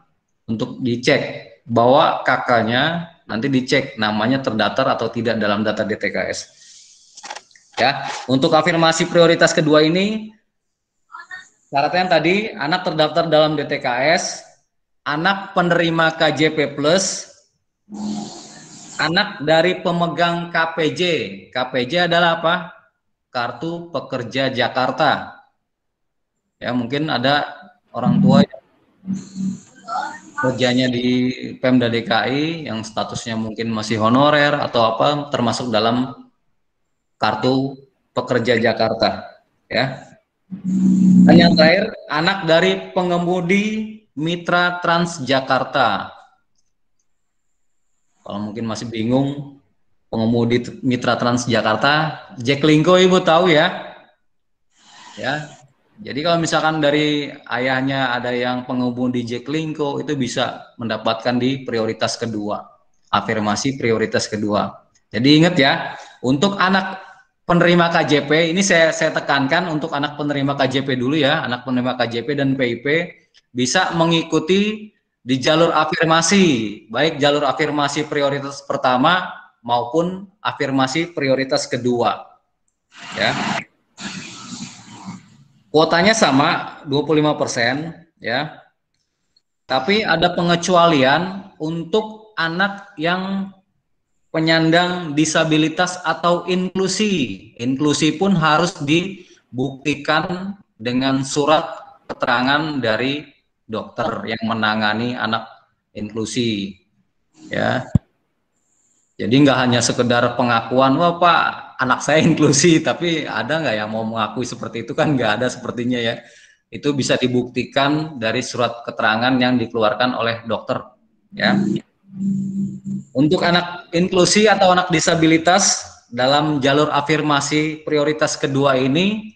untuk dicek, bawa kakaknya, nanti dicek namanya terdaftar atau tidak dalam data DTKS. Ya, untuk afirmasi prioritas kedua ini, syaratnya tadi anak terdaftar dalam DTKS, anak penerima KJP Plus, anak dari pemegang KPJ. KPJ adalah apa? Kartu Pekerja Jakarta. Ya, mungkin ada orang tua yang kerjanya di Pemda DKI yang statusnya mungkin masih honorer atau apa, termasuk dalam Kartu Pekerja Jakarta. Ya. Dan yang terakhir, anak dari pengemudi Mitra Transjakarta. Kalau mungkin masih bingung, pengemudi Mitra Transjakarta, Jaklingko Ibu tahu ya? Ya. Jadi kalau misalkan dari ayahnya ada yang pengemudi Jaklingko, itu bisa mendapatkan di prioritas kedua, afirmasi prioritas kedua. Jadi ingat ya, untuk anak penerima KJP, ini saya tekankan untuk anak penerima KJP dulu ya, anak penerima KJP dan PIP, bisa mengikuti di jalur afirmasi, baik jalur afirmasi prioritas pertama maupun afirmasi prioritas kedua. Ya. Kuotanya sama 25%, ya. Tapi ada pengecualian untuk anak yang penyandang disabilitas atau inklusi. Inklusi pun harus dibuktikan dengan surat keterangan dari dokter yang menangani anak inklusi, ya. Jadi nggak hanya sekedar pengakuan, wah Pak anak saya inklusi, tapi ada nggak yang mau mengakui seperti itu, kan nggak ada sepertinya ya. Itu bisa dibuktikan dari surat keterangan yang dikeluarkan oleh dokter, ya. Untuk anak inklusi atau anak disabilitas dalam jalur afirmasi prioritas kedua ini,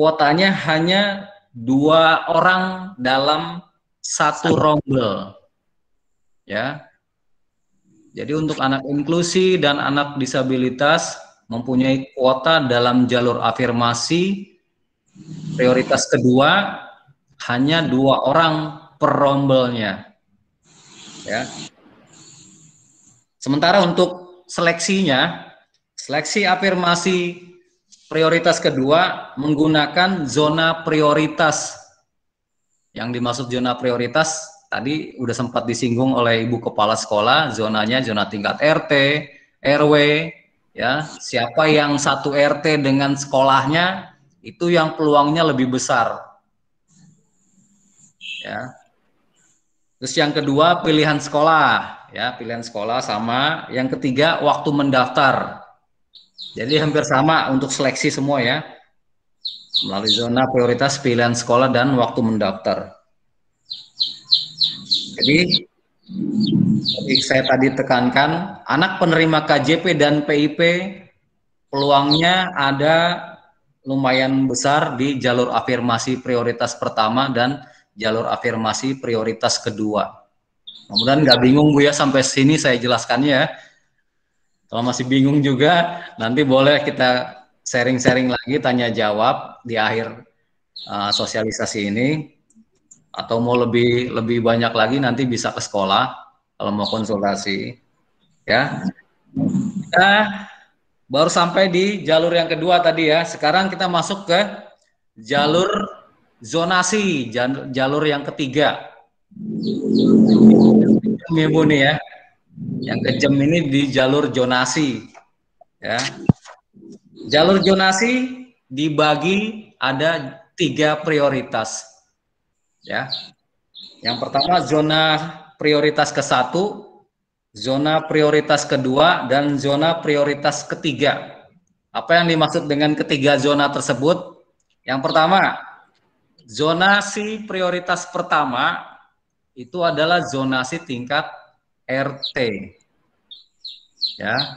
kuotanya hanya 2 orang dalam 1 rombel. Ya. Jadi untuk anak inklusi dan anak disabilitas mempunyai kuota dalam jalur afirmasi prioritas kedua hanya 2 orang per rombelnya. Ya. Sementara untuk seleksinya, seleksi afirmasi prioritas kedua menggunakan zona prioritas. Yang dimaksud zona prioritas tadi udah sempat disinggung oleh Ibu Kepala Sekolah, zonanya zona tingkat RT, RW, ya. Siapa yang satu RT dengan sekolahnya, itu yang peluangnya lebih besar. Ya. Terus yang kedua pilihan sekolah, ya, pilihan sekolah sama. Yang ketiga waktu mendaftar. Jadi hampir sama untuk seleksi semua ya. Melalui zona prioritas, pilihan sekolah, dan waktu mendaftar. Jadi saya tadi tekankan, anak penerima KJP dan PIP peluangnya ada lumayan besar di jalur afirmasi prioritas pertama dan jalur afirmasi prioritas kedua. Kemudian nggak bingung Bu ya, sampai sini saya jelaskannya ya. Kalau masih bingung juga, nanti boleh kita sharing-sharing lagi, tanya jawab di akhir sosialisasi ini. Atau mau lebih banyak lagi nanti bisa ke sekolah kalau mau konsultasi ya. Kita baru sampai di jalur yang kedua tadi ya. Sekarang kita masuk ke jalur zonasi, jalur yang ketiga. Ibu nih ya. Yang kejam ini di jalur zonasi ya. Jalur zonasi dibagi ada 3 prioritas. Ya, yang pertama zona prioritas ke-1, zona prioritas kedua, dan zona prioritas ketiga. Apa yang dimaksud dengan ketiga zona tersebut? Yang pertama, zonasi prioritas pertama itu adalah zonasi tingkat RT. Ya,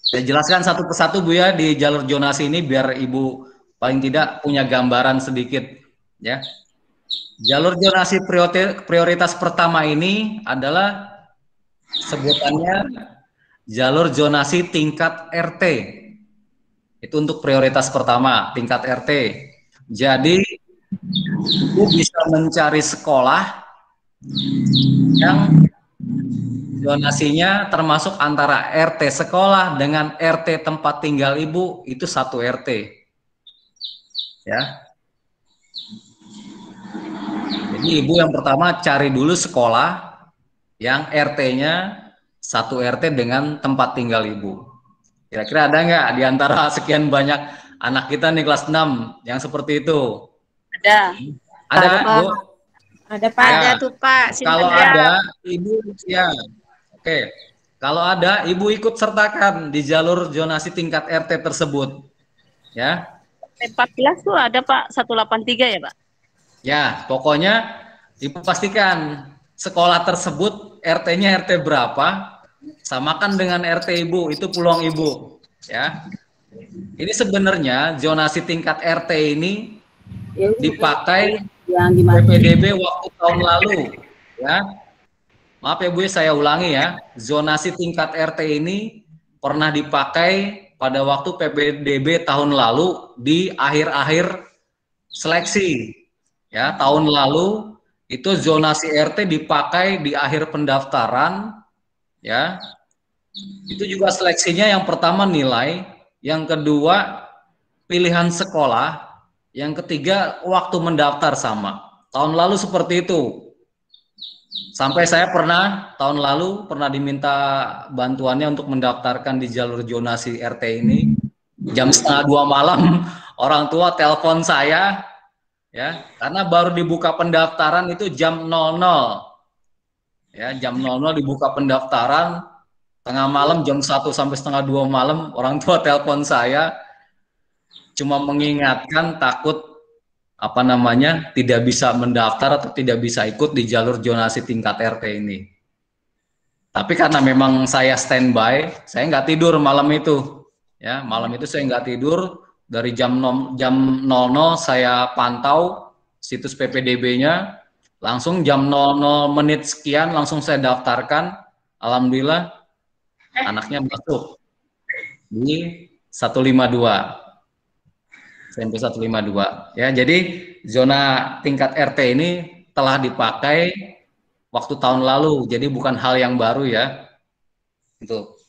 saya jelaskan satu persatu Bu ya di jalur zonasi ini biar Ibu paling tidak punya gambaran sedikit ya. Jalur zonasi prioritas pertama ini adalah sebutannya jalur zonasi tingkat RT. Itu untuk prioritas pertama, tingkat RT. Jadi, Ibu bisa mencari sekolah yang zonasinya termasuk antara RT sekolah dengan RT tempat tinggal Ibu, itu 1 RT. Ya. Jadi Ibu yang pertama cari dulu sekolah yang RT-nya 1 RT dengan tempat tinggal Ibu. Kira-kira ada nggak di antara sekian banyak anak kita nih kelas 6 yang seperti itu? Ada. Ada, Bu? Ada Pak, Ya. ada tuh Pak. Kalau ada, Ibu ya. Oke. Kalau ada, Ibu ikut sertakan di jalur zonasi tingkat RT tersebut. Ya. 14 tuh ada Pak, 183 ya Pak? Ya, pokoknya Ibu pastikan sekolah tersebut RT-nya RT berapa, samakan dengan RT Ibu, itu peluang Ibu. Ya. Ini sebenarnya zonasi tingkat RT ini dipakai yang di PPDB waktu tahun lalu. Ya. Maaf ya Bu, saya ulangi ya. Zonasi tingkat RT ini pernah dipakai pada waktu PPDB tahun lalu di akhir-akhir seleksi. Ya, tahun lalu itu zonasi RT dipakai di akhir pendaftaran, ya. Itu juga seleksinya yang pertama nilai, yang kedua pilihan sekolah, yang ketiga waktu mendaftar sama. Tahun lalu seperti itu. Sampai saya tahun lalu pernah diminta bantuannya untuk mendaftarkan di jalur zonasi RT ini. Jam 1:30 malam orang tua telepon saya. Ya, karena baru dibuka pendaftaran itu jam 00. Ya, jam 00 dibuka pendaftaran, tengah malam jam 1 sampai 1:30 malam orang tua telepon saya cuma mengingatkan takut tidak bisa mendaftar atau tidak bisa ikut di jalur zonasi tingkat RT ini. Tapi karena memang saya standby, saya nggak tidur malam itu. Ya, malam itu saya nggak tidur, dari jam 00 saya pantau situs PPDB-nya, langsung jam 00 menit sekian langsung saya daftarkan. Alhamdulillah anaknya masuk di 152. SMP 152 ya. Jadi zona tingkat RT ini telah dipakai waktu tahun lalu, jadi bukan hal yang baru ya. Itu.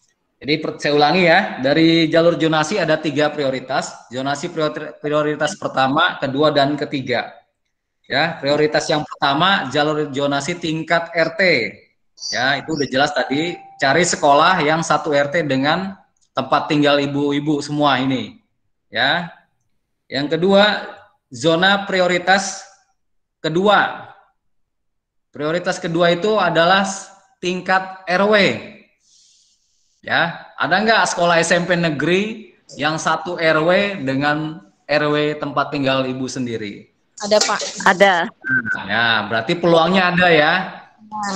Jadi saya ulangi ya, dari jalur zonasi ada 3 prioritas. Zonasi prioritas pertama, kedua, dan ketiga. Ya, prioritas yang pertama jalur zonasi tingkat RT. Ya, itu udah jelas tadi. Cari sekolah yang satu RT dengan tempat tinggal ibu-ibu semua ini. Ya. Yang kedua, zona prioritas kedua. Prioritas kedua itu adalah tingkat RW. Ya, ada nggak sekolah SMP negeri yang satu RW dengan RW tempat tinggal ibu sendiri? Ada Pak. Ada. Ya, berarti peluangnya ada ya.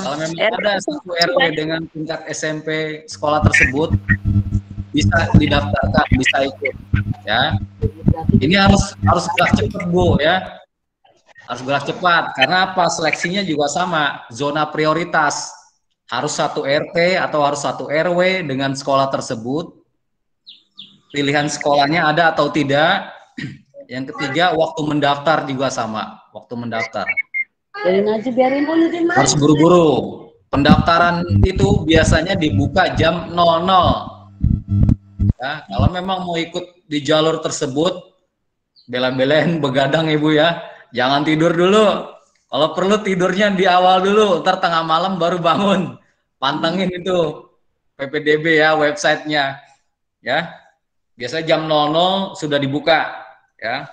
Kalau memang ada satu RW dengan tingkat SMP sekolah tersebut, bisa didaftarkan, bisa ikut. Ya, ini harus gerak cepat Bu ya. Harus gerak cepat karena apa? Seleksinya juga sama, zona prioritas. Harus satu RT atau harus satu RW dengan sekolah tersebut. Pilihan sekolahnya ada atau tidak. Yang ketiga, waktu mendaftar juga sama. Waktu mendaftar. Harus buru-buru. Pendaftaran itu biasanya dibuka jam 00. Ya, kalau memang mau ikut di jalur tersebut, bela-belain begadang Ibu ya. Jangan tidur dulu. Kalau perlu tidurnya di awal dulu, ntar tengah malam baru bangun. Pantengin itu PPDB ya, websitenya. Ya, biasanya jam 00 sudah dibuka. Ya,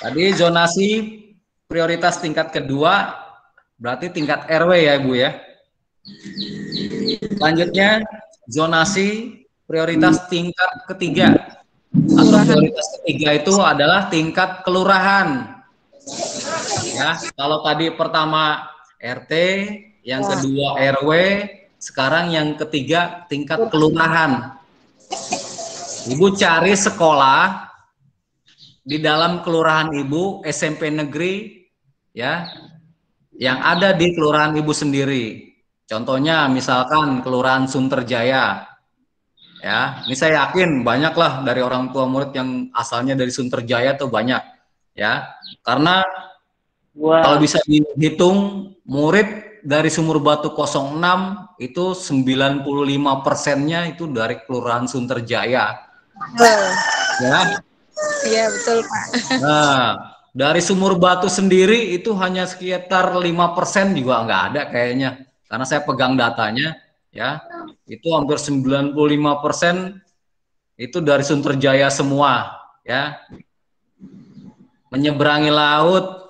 tadi zonasi prioritas tingkat kedua, berarti tingkat RW ya Ibu ya. Selanjutnya zonasi prioritas tingkat ketiga. Atau prioritas ketiga itu adalah tingkat kelurahan. Ya, kalau tadi pertama RT, yang kedua RW, sekarang yang ketiga tingkat kelurahan. Ibu cari sekolah di dalam kelurahan Ibu, SMP negeri ya, yang ada di kelurahan Ibu sendiri. Contohnya misalkan Kelurahan Sunterjaya. Ya, ini saya yakin banyaklah dari orang tua murid yang asalnya dari Sunterjaya tuh banyak. Ya, karena kalau bisa dihitung murid dari Sumur Batu 06 itu 95%-nya itu dari Kelurahan Sunterjaya. Ya. Iya betul Pak. Nah, dari Sumur Batu sendiri itu hanya sekitar 5% juga nggak ada kayaknya. Karena saya pegang datanya, ya, itu hampir 95% itu dari Sunterjaya semua, ya. Menyeberangi laut,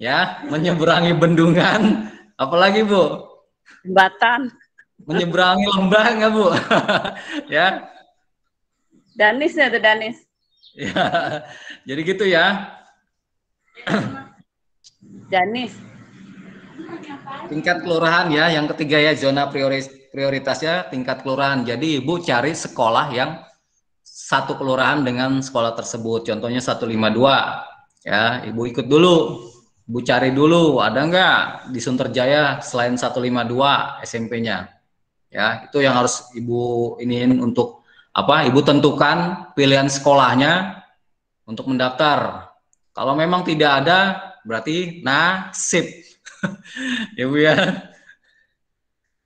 ya, menyeberangi bendungan, apalagi Bu? Jembatan. Menyeberangi lembah nggak Bu? Ya. Danis ya tuh Danis. Ya, jadi gitu ya. Danis. Tingkat kelurahan ya, yang ketiga ya, zona prioritasnya tingkat kelurahan. Jadi Ibu cari sekolah yang satu kelurahan dengan sekolah tersebut. Contohnya 152. Ya, Ibu ikut dulu. Ibu cari dulu, ada nggak di Sunterjaya selain 152 SMP-nya. Ya, itu yang harus Ibu iniin untuk apa? Ibu tentukan pilihan sekolahnya untuk mendaftar. Kalau memang tidak ada, berarti nasib. Ya Bu ya.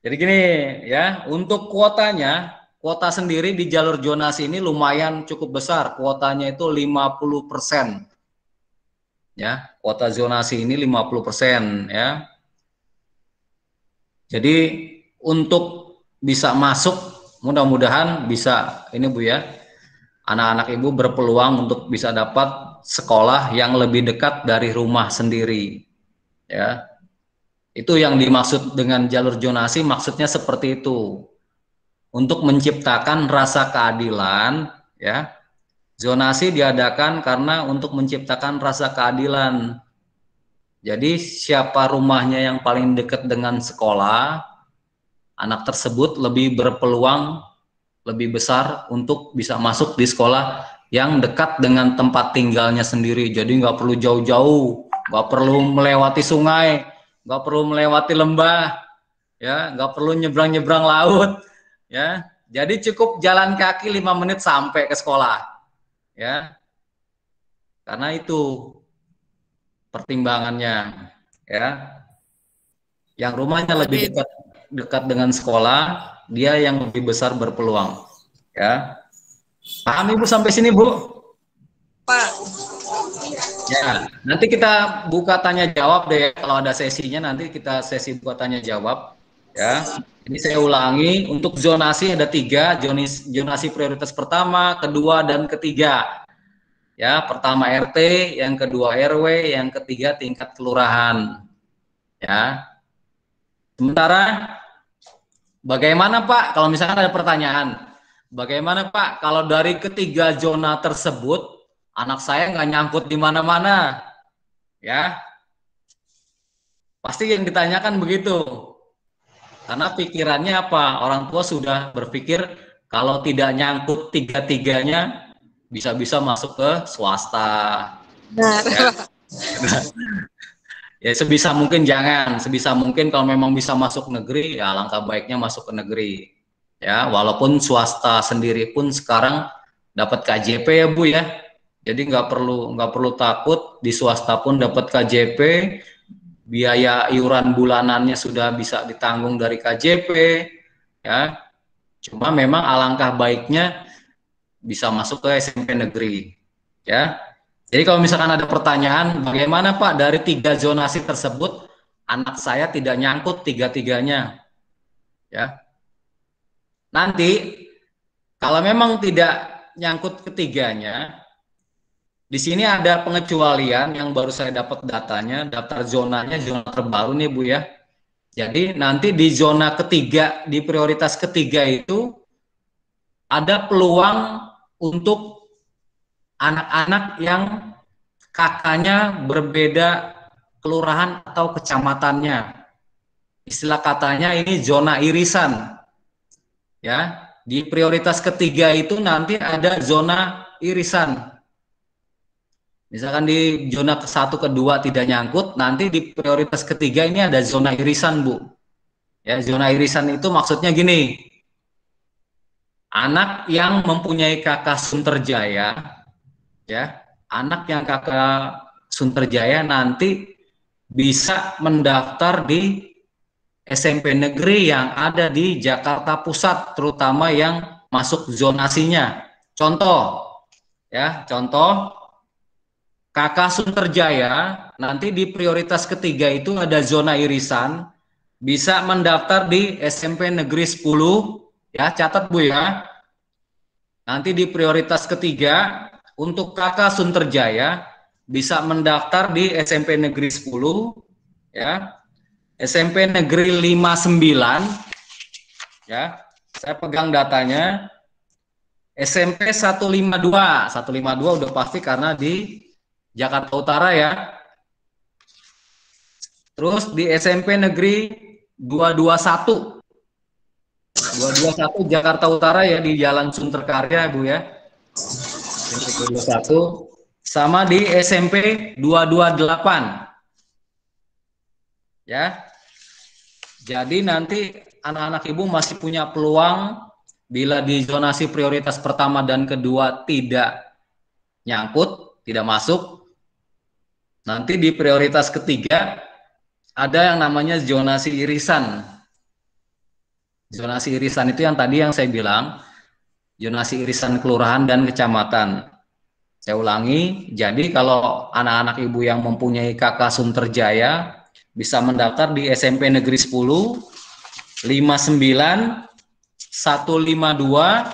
Jadi gini ya, untuk kuotanya, kuota sendiri di jalur zonasi ini lumayan cukup besar. Kuotanya itu 50%. Ya, kuota zonasi ini 50% ya. Jadi untuk bisa masuk, mudah-mudahan bisa ini Bu ya. Anak-anak Ibu berpeluang untuk bisa dapat sekolah yang lebih dekat dari rumah sendiri. Ya. Itu yang dimaksud dengan jalur zonasi, maksudnya seperti itu. Untuk menciptakan rasa keadilan, ya. Zonasi diadakan karena untuk menciptakan rasa keadilan. Jadi siapa rumahnya yang paling dekat dengan sekolah, anak tersebut lebih berpeluang lebih besar untuk bisa masuk di sekolah yang dekat dengan tempat tinggalnya sendiri. Jadi nggak perlu jauh-jauh, nggak perlu melewati sungai, nggak perlu melewati lembah, ya, nggak perlu nyebrang-nyebrang laut, ya. Jadi cukup jalan kaki 5 menit sampai ke sekolah, ya. Karena itu pertimbangannya, ya. Yang rumahnya lebih dekat dengan sekolah, dia yang lebih besar berpeluang, ya. Paham Ibu sampai sini, Bu? Pak. Ya, nanti kita buka tanya jawab deh. Kalau ada sesinya nanti kita sesi buka tanya jawab. Ya, ini saya ulangi, untuk zonasi ada 3, zonasi prioritas pertama, kedua, dan ketiga. Ya, pertama RT, yang kedua RW, yang ketiga tingkat kelurahan. Ya. Sementara bagaimana Pak kalau misalkan ada pertanyaan? Bagaimana Pak kalau dari ketiga zona tersebut anak saya nggak nyangkut di mana-mana? Ya. Pasti yang ditanyakan begitu. Karena pikirannya apa? Orang tua sudah berpikir kalau tidak nyangkut tiga-tiganya bisa-bisa masuk ke swasta. Benar. Ya. Ya sebisa mungkin jangan, sebisa mungkin kalau memang bisa masuk negeri ya alangkah baiknya masuk ke negeri. Ya, walaupun swasta sendiri pun sekarang dapat KJP ya Bu ya. Jadi nggak perlu takut, di swasta pun dapat KJP, biaya iuran bulanannya sudah bisa ditanggung dari KJP, ya. Cuma memang alangkah baiknya bisa masuk ke SMP negeri, ya. Jadi kalau misalkan ada pertanyaan, bagaimana Pak dari 3 zonasi tersebut anak saya tidak nyangkut tiga-tiganya, ya. Nanti kalau memang tidak nyangkut ketiganya, di sini ada pengecualian yang baru saya dapat datanya, daftar zonanya, zona terbaru nih Bu ya. Jadi nanti di zona ketiga, di prioritas ketiga itu ada peluang untuk anak-anak yang kakaknya berbeda kelurahan atau kecamatannya. Istilah katanya ini zona irisan. Ya, di prioritas ketiga itu nanti ada zona irisan. Misalkan di zona ke-1, ke-2 tidak nyangkut, nanti di prioritas ketiga ini ada zona irisan, Bu. Ya, zona irisan itu maksudnya gini. Anak yang mempunyai kakak Sunterjaya, ya, anak yang kakak Sunterjaya nanti bisa mendaftar di SMP negeri yang ada di Jakarta Pusat, terutama yang masuk zonasinya. Contoh, ya, contoh kakak Sunterjaya nanti di prioritas ketiga itu ada zona irisan, bisa mendaftar di SMP negeri 10, ya, catat Bu ya. Nanti di prioritas ketiga untuk kakak Sunterjaya bisa mendaftar di SMP negeri 10, ya. SMP negeri 59, ya, saya pegang datanya. SMP 152 udah pasti karena di Jakarta Utara ya. Terus di SMP negeri 221 Jakarta Utara ya, di Jalan Sunterkarya Bu ya. SMP 221 sama di SMP 228. Ya. Jadi nanti anak-anak Ibu masih punya peluang bila di zonasi prioritas pertama dan kedua tidak nyangkut, tidak masuk. Nanti di prioritas ketiga ada yang namanya zonasi irisan. Zonasi irisan itu yang tadi yang saya bilang, zonasi irisan kelurahan dan kecamatan. Saya ulangi, jadi kalau anak-anak Ibu yang mempunyai kakak Sunterjaya bisa mendaftar di SMP negeri 10, 59, 152,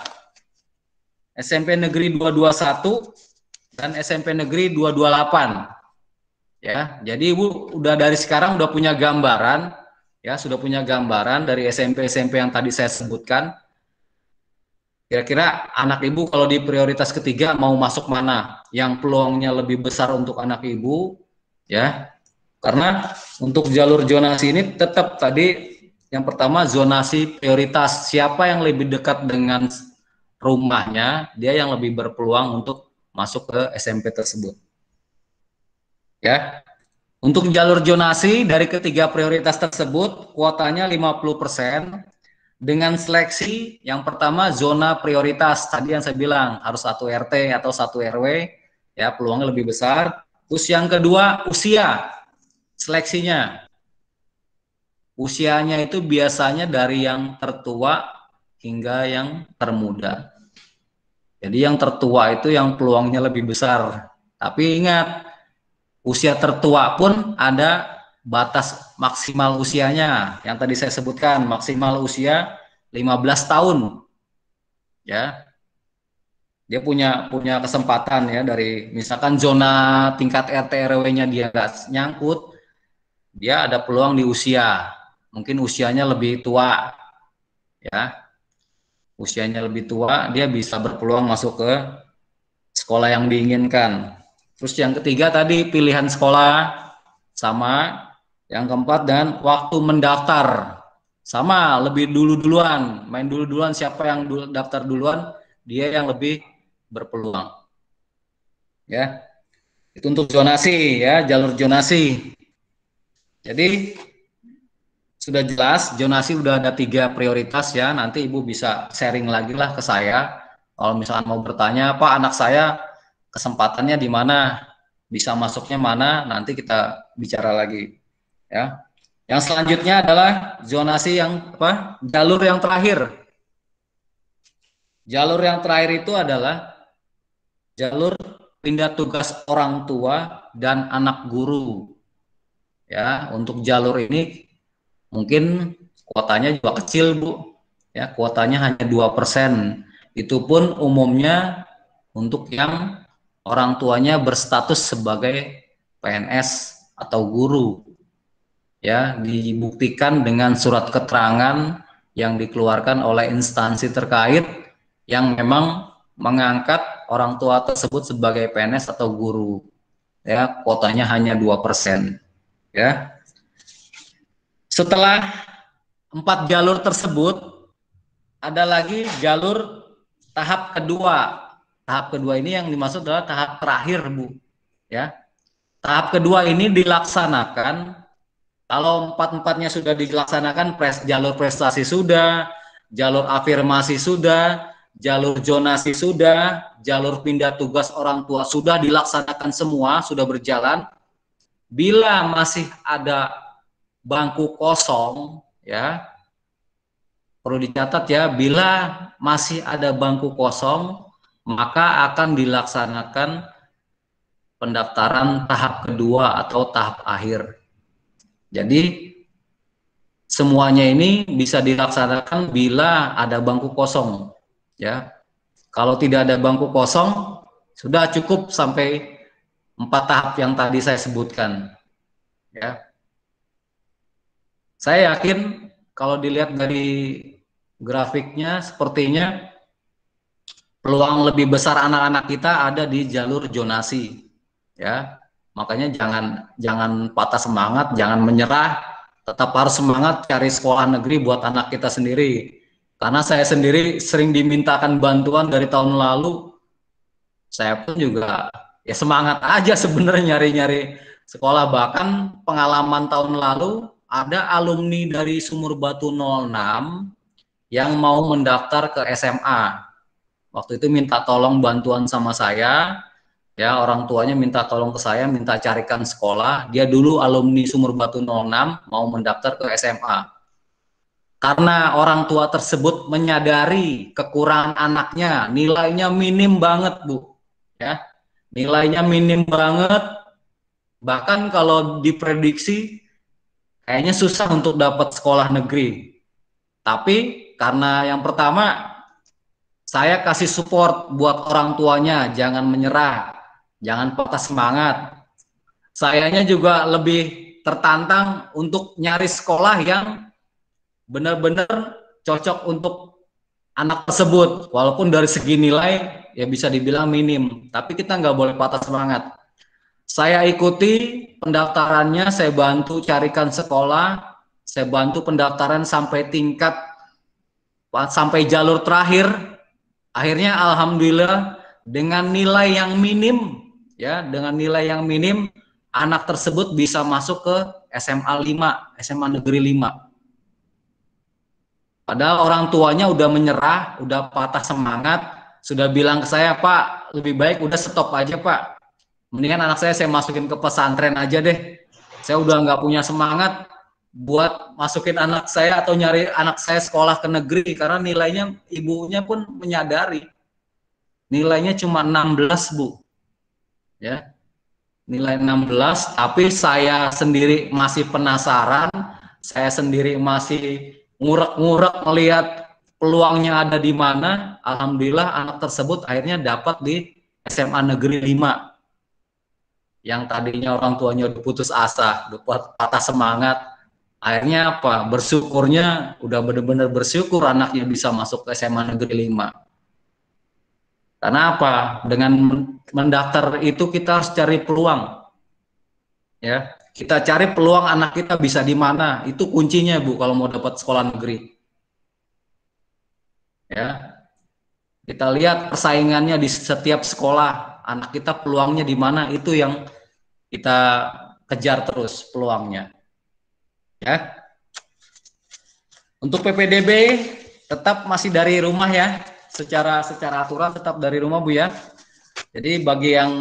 SMP negeri 221, dan SMP negeri 228. Ya, jadi Ibu udah dari sekarang udah punya gambaran, ya, sudah punya gambaran dari SMP-SMP yang tadi saya sebutkan. Kira-kira anak Ibu kalau di prioritas ketiga mau masuk mana? Yang peluangnya lebih besar untuk anak Ibu, ya. Karena untuk jalur zonasi ini tetap tadi yang pertama zonasi prioritas, siapa yang lebih dekat dengan rumahnya, dia yang lebih berpeluang untuk masuk ke SMP tersebut. Ya. Untuk jalur zonasi dari ketiga prioritas tersebut kuotanya 50% dengan seleksi. Yang pertama zona prioritas, tadi yang saya bilang harus 1 RT atau 1 RW, ya peluangnya lebih besar. Terus yang kedua usia, seleksinya. Usianya itu biasanya dari yang tertua hingga yang termuda. Jadi yang tertua itu yang peluangnya lebih besar. Tapi ingat, usia tertua pun ada batas maksimal usianya. Yang tadi saya sebutkan, maksimal usia 15 tahun. Ya. Dia punya kesempatan ya, dari misalkan zona tingkat RT RW-nya dia nggak nyangkut, dia ada peluang di usia. Mungkin usianya lebih tua. Ya. Usianya lebih tua, dia bisa berpeluang masuk ke sekolah yang diinginkan. Terus yang ketiga tadi pilihan sekolah sama. Yang keempat dan waktu mendaftar sama, lebih duluan, main duluan, siapa yang daftar duluan dia yang lebih berpeluang. Ya. Itu untuk zonasi ya, jalur zonasi. Jadi sudah jelas, zonasi udah ada 3 prioritas ya. Nanti Ibu bisa sharing lagi lah ke saya. Kalau misalnya mau bertanya, Pak anak saya kesempatannya di mana, bisa masuknya mana, nanti kita bicara lagi. Ya. Yang selanjutnya adalah zonasi yang apa? Jalur yang terakhir. Jalur yang terakhir itu adalah jalur pindah tugas orang tua dan anak guru. Ya, untuk jalur ini mungkin kuotanya juga kecil, Bu. Ya, kuotanya hanya 2%. Itu pun umumnya untuk yang orang tuanya berstatus sebagai PNS atau guru. Ya, dibuktikan dengan surat keterangan yang dikeluarkan oleh instansi terkait yang memang mengangkat orang tua tersebut sebagai PNS atau guru. Ya, kuotanya hanya 2%. Ya. Setelah 4 jalur tersebut, ada lagi jalur tahap kedua. Tahap kedua ini yang dimaksud adalah tahap terakhir, Bu. Ya. Tahap kedua ini dilaksanakan kalau 4-4-nya sudah dilaksanakan, jalur prestasi sudah, jalur afirmasi sudah, jalur zonasi sudah, jalur pindah tugas orang tua sudah dilaksanakan semua, sudah berjalan. Bila masih ada bangku kosong, ya, perlu dicatat ya, bila masih ada bangku kosong, maka akan dilaksanakan pendaftaran tahap kedua atau tahap akhir. Jadi semuanya ini bisa dilaksanakan bila ada bangku kosong, ya. Kalau tidak ada bangku kosong, sudah cukup sampai 4 tahap yang tadi saya sebutkan, ya. Saya yakin kalau dilihat dari grafiknya, sepertinya peluang lebih besar anak-anak kita ada di jalur zonasi, ya. Makanya jangan patah semangat, jangan menyerah, tetap harus semangat cari sekolah negeri buat anak kita sendiri. Karena saya sendiri sering dimintakan bantuan dari tahun lalu, saya pun juga ya semangat aja sebenarnya nyari-nyari sekolah. Bahkan pengalaman tahun lalu ada alumni dari Sumur Batu 06 yang mau mendaftar ke SMA. Waktu itu minta tolong bantuan sama saya. Ya, orang tuanya minta tolong ke saya, minta carikan sekolah. Dia dulu alumni Sumur Batu 06, mau mendaftar ke SMA. Karena orang tua tersebut menyadari kekurangan anaknya, nilainya minim banget, Bu. Ya, nilainya minim banget. Bahkan kalau diprediksi, kayaknya susah untuk dapat sekolah negeri. Tapi karena yang pertama, saya kasih support buat orang tuanya, jangan menyerah. Jangan patah semangat. Sayanya juga lebih tertantang untuk nyari sekolah yang benar-benar cocok untuk anak tersebut. Walaupun dari segi nilai ya bisa dibilang minim, tapi kita nggak boleh patah semangat. Saya ikuti pendaftarannya, saya bantu carikan sekolah, saya bantu pendaftaran sampai jalur terakhir. Akhirnya alhamdulillah dengan nilai yang minim, ya, dengan nilai yang minim, anak tersebut bisa masuk ke SMA 5, SMA Negeri 5. Padahal orang tuanya udah menyerah, udah patah semangat, sudah bilang ke saya, Pak, lebih baik udah stop aja, Pak. Mendingan anak saya masukin ke pesantren aja deh. Saya udah nggak punya semangat buat masukin anak saya atau nyari anak saya sekolah ke negeri, karena nilainya, ibunya pun menyadari nilainya cuma 16, Bu. Ya, nilai 16, tapi saya sendiri masih penasaran, saya sendiri masih ngurek-ngurek melihat peluangnya ada di mana. Alhamdulillah anak tersebut akhirnya dapat di SMA Negeri 5. Yang tadinya orang tuanya udah putus asa, udah patah semangat, akhirnya apa? Bersyukurnya, udah benar-benar bersyukur anaknya bisa masuk ke SMA Negeri 5. Karena apa? Dengan mendaftar itu kita harus cari peluang. Ya, kita cari peluang anak kita bisa di mana. Itu kuncinya, Bu, kalau mau dapat sekolah negeri. Ya. Kita lihat persaingannya di setiap sekolah. Anak kita peluangnya di mana, itu yang kita kejar terus peluangnya. Ya. Untuk PPDB tetap masih dari rumah ya. Secara aturan tetap dari rumah, Bu, ya. Jadi bagi yang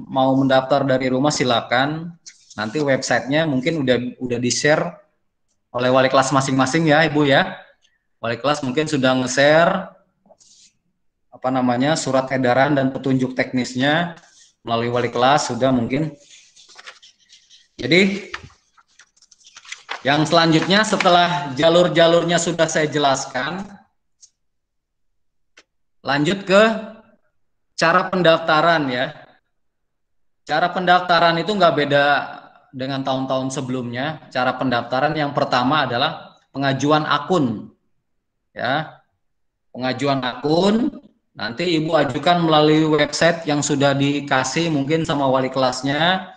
mau mendaftar dari rumah silakan. Nanti websitenya mungkin udah di-share oleh wali kelas masing-masing ya, Ibu, ya. Wali kelas mungkin sudah nge-share surat edaran dan petunjuk teknisnya melalui wali kelas sudah mungkin. Jadi yang selanjutnya setelah jalur-jalurnya sudah saya jelaskan, lanjut ke cara pendaftaran ya. Cara pendaftaran itu nggak beda dengan tahun-tahun sebelumnya. Cara pendaftaran yang pertama adalah pengajuan akun. Ya. Pengajuan akun nanti Ibu ajukan melalui website yang sudah dikasih mungkin sama wali kelasnya.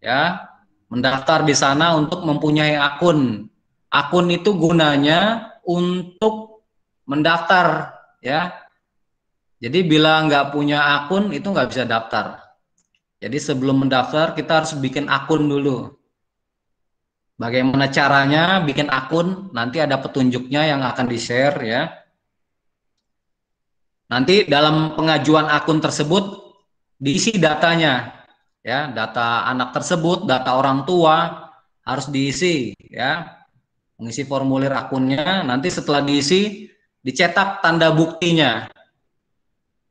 Ya. Mendaftar di sana untuk mempunyai akun. Akun itu gunanya untuk mendaftar ya. Jadi bila nggak punya akun itu nggak bisa daftar. Jadi sebelum mendaftar kita harus bikin akun dulu. Bagaimana caranya bikin akun? Nanti ada petunjuknya yang akan di-share ya. Nanti dalam pengajuan akun tersebut diisi datanya. Ya, data anak tersebut, data orang tua harus diisi ya. Mengisi formulir akunnya, nanti setelah diisi dicetak tanda buktinya.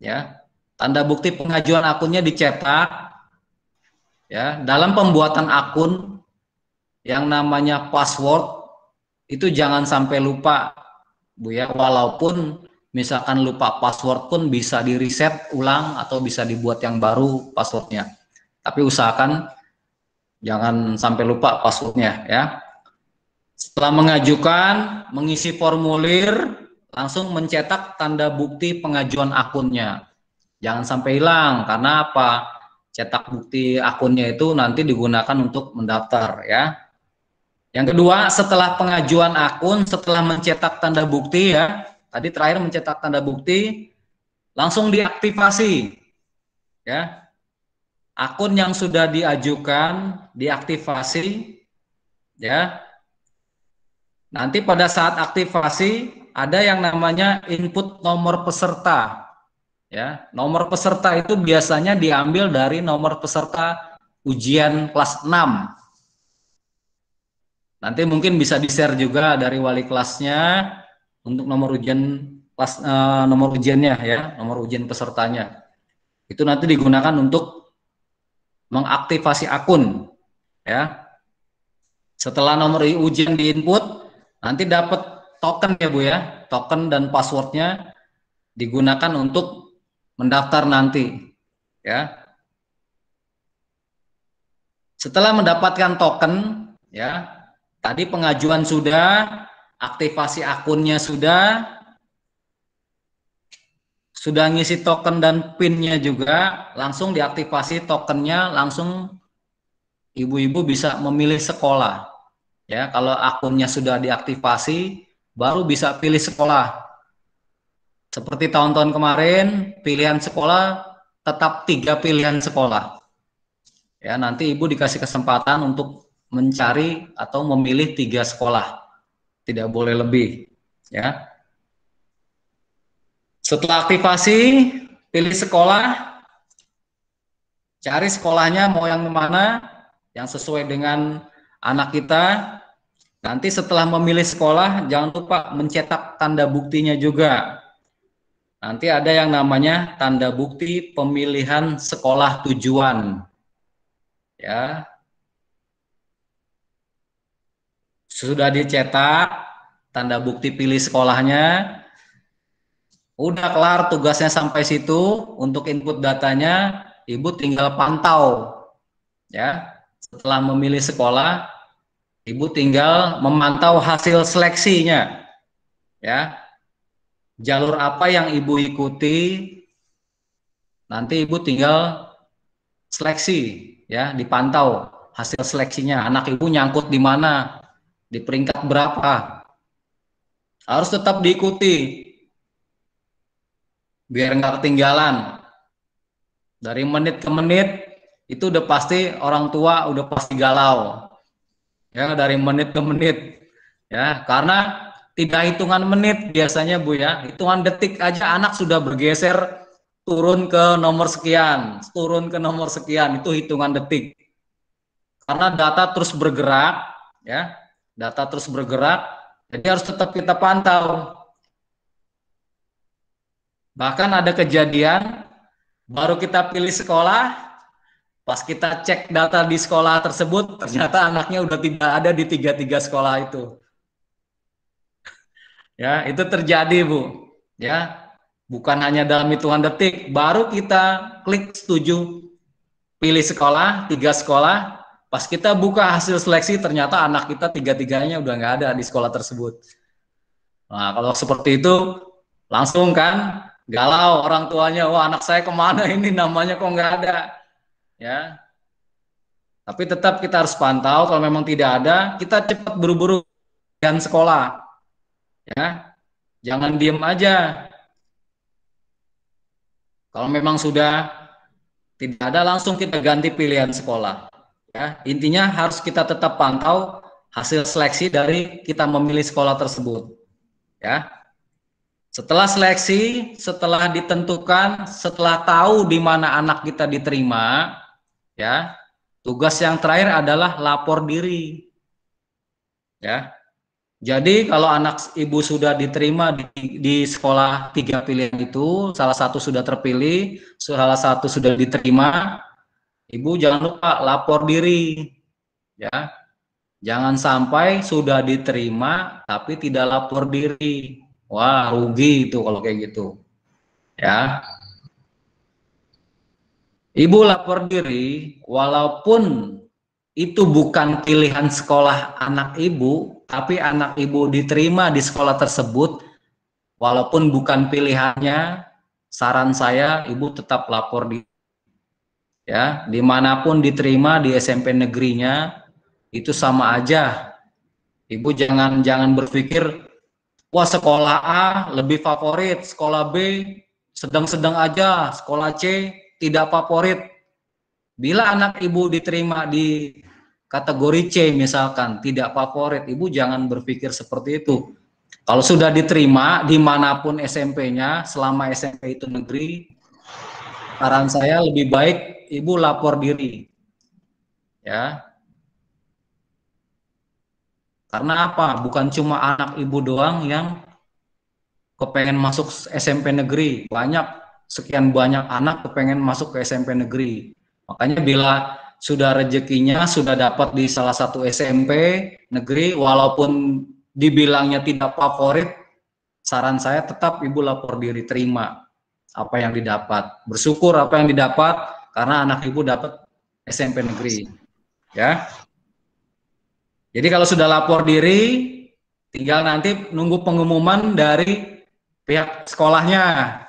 Ya. Tanda bukti pengajuan akunnya dicetak. Ya, dalam pembuatan akun yang namanya password itu jangan sampai lupa, Bu, ya. Walaupun misalkan lupa password pun bisa di reset ulang atau bisa dibuat yang baru passwordnya. Tapi usahakan jangan sampai lupa passwordnya ya. Setelah mengajukan, mengisi formulir, langsung mencetak tanda bukti pengajuan akunnya. Jangan sampai hilang, karena apa? Cetak bukti akunnya itu nanti digunakan untuk mendaftar ya. Yang kedua, setelah pengajuan akun, setelah mencetak tanda bukti ya, tadi terakhir mencetak tanda bukti, langsung diaktifasi ya. Akun yang sudah diajukan diaktifasi ya. Nanti pada saat aktivasi ada yang namanya input nomor peserta. Ya, nomor peserta itu biasanya diambil dari nomor peserta ujian kelas 6. Nanti mungkin bisa di-share juga dari wali kelasnya untuk nomor ujian kelas nomor ujiannya ya, nomor ujian pesertanya. Itu nanti digunakan untuk mengaktifasi akun ya. Setelah nomor ujian diinput, nanti dapat token ya, Bu, ya. Token dan passwordnya digunakan untuk mendaftar nanti ya. Setelah mendapatkan token ya, tadi pengajuan sudah, aktivasi akunnya sudah ngisi token dan PIN-nya juga, langsung diaktifasi tokennya, langsung ibu-ibu bisa memilih sekolah ya. Kalau akunnya sudah diaktifasi baru bisa pilih sekolah. Seperti tahun-tahun kemarin, pilihan sekolah tetap 3 pilihan sekolah. Ya, nanti Ibu dikasih kesempatan untuk mencari atau memilih 3 sekolah. Tidak boleh lebih, ya. Setelah aktivasi, pilih sekolah, cari sekolahnya mau yang mana, yang sesuai dengan anak kita. Nanti setelah memilih sekolah, jangan lupa mencetak tanda buktinya juga. Nanti ada yang namanya tanda bukti pemilihan sekolah tujuan. Ya. Sudah dicetak tanda bukti pilih sekolahnya. Udah kelar tugasnya sampai situ, untuk input datanya Ibu tinggal pantau. Ya. Setelah memilih sekolah, Ibu tinggal memantau hasil seleksinya. Ya. Jalur apa yang Ibu ikuti, nanti Ibu tinggal seleksi, ya, dipantau hasil seleksinya. Anak Ibu nyangkut di mana, di peringkat berapa. Harus tetap diikuti, biar nggak ketinggalan. Dari menit ke menit, itu udah pasti orang tua udah pasti galau. Ya, dari menit ke menit. Ya, karena tidak hitungan menit biasanya Bu ya, hitungan detik aja anak sudah bergeser turun ke nomor sekian, turun ke nomor sekian, itu hitungan detik. Karena data terus bergerak, ya, data terus bergerak, jadi harus tetap kita pantau. Bahkan ada kejadian, baru kita pilih sekolah, pas kita cek data di sekolah tersebut, ternyata anaknya udah tidak ada di 3 sekolah itu. Ya, itu terjadi Bu. Ya, bukan hanya dalam hitungan detik, baru kita klik setuju pilih sekolah, 3 sekolah, pas kita buka hasil seleksi ternyata anak kita 3-3-nya udah nggak ada di sekolah tersebut. Nah, kalau seperti itu langsung kan galau orang tuanya, wah anak saya kemana ini, namanya kok nggak ada. Ya, tapi tetap kita harus pantau, kalau memang tidak ada, kita cepat buru-buru dan sekolah. Ya, jangan diem aja. Kalau memang sudah tidak ada, langsung kita ganti pilihan sekolah. Ya, intinya harus kita tetap pantau hasil seleksi dari kita memilih sekolah tersebut. Ya, setelah seleksi, setelah ditentukan, setelah tahu di mana anak kita diterima, ya, tugas yang terakhir adalah lapor diri. Ya. Jadi kalau anak Ibu sudah diterima di sekolah 3 pilihan itu, salah satu sudah terpilih, salah satu sudah diterima, Ibu jangan lupa lapor diri. Ya. Jangan sampai sudah diterima tapi tidak lapor diri. Wah, rugi itu kalau kayak gitu. Ya. Ibu lapor diri walaupun itu bukan pilihan sekolah anak Ibu, tapi anak Ibu diterima di sekolah tersebut, walaupun bukan pilihannya, saran saya Ibu tetap lapor di, ya, dimanapun diterima di SMP negerinya itu sama aja. Ibu jangan berpikir, wah sekolah A lebih favorit, sekolah B sedang-sedang aja, sekolah C tidak favorit. Bila anak Ibu diterima di kategori C misalkan, tidak favorit, Ibu jangan berpikir seperti itu. Kalau sudah diterima dimanapun SMP-nya, selama SMP itu negeri, saran saya lebih baik Ibu lapor diri. Ya. Karena apa? Bukan cuma anak Ibu doang yang kepengen masuk SMP negeri. Sekian banyak anak kepengen masuk ke SMP negeri. Makanya bila sudah rezekinya, sudah dapat di salah satu SMP negeri, walaupun dibilangnya tidak favorit, saran saya tetap Ibu lapor diri, terima apa yang didapat. Bersyukur apa yang didapat, karena anak Ibu dapat SMP negeri. Ya. Jadi kalau sudah lapor diri, tinggal nanti nunggu pengumuman dari pihak sekolahnya.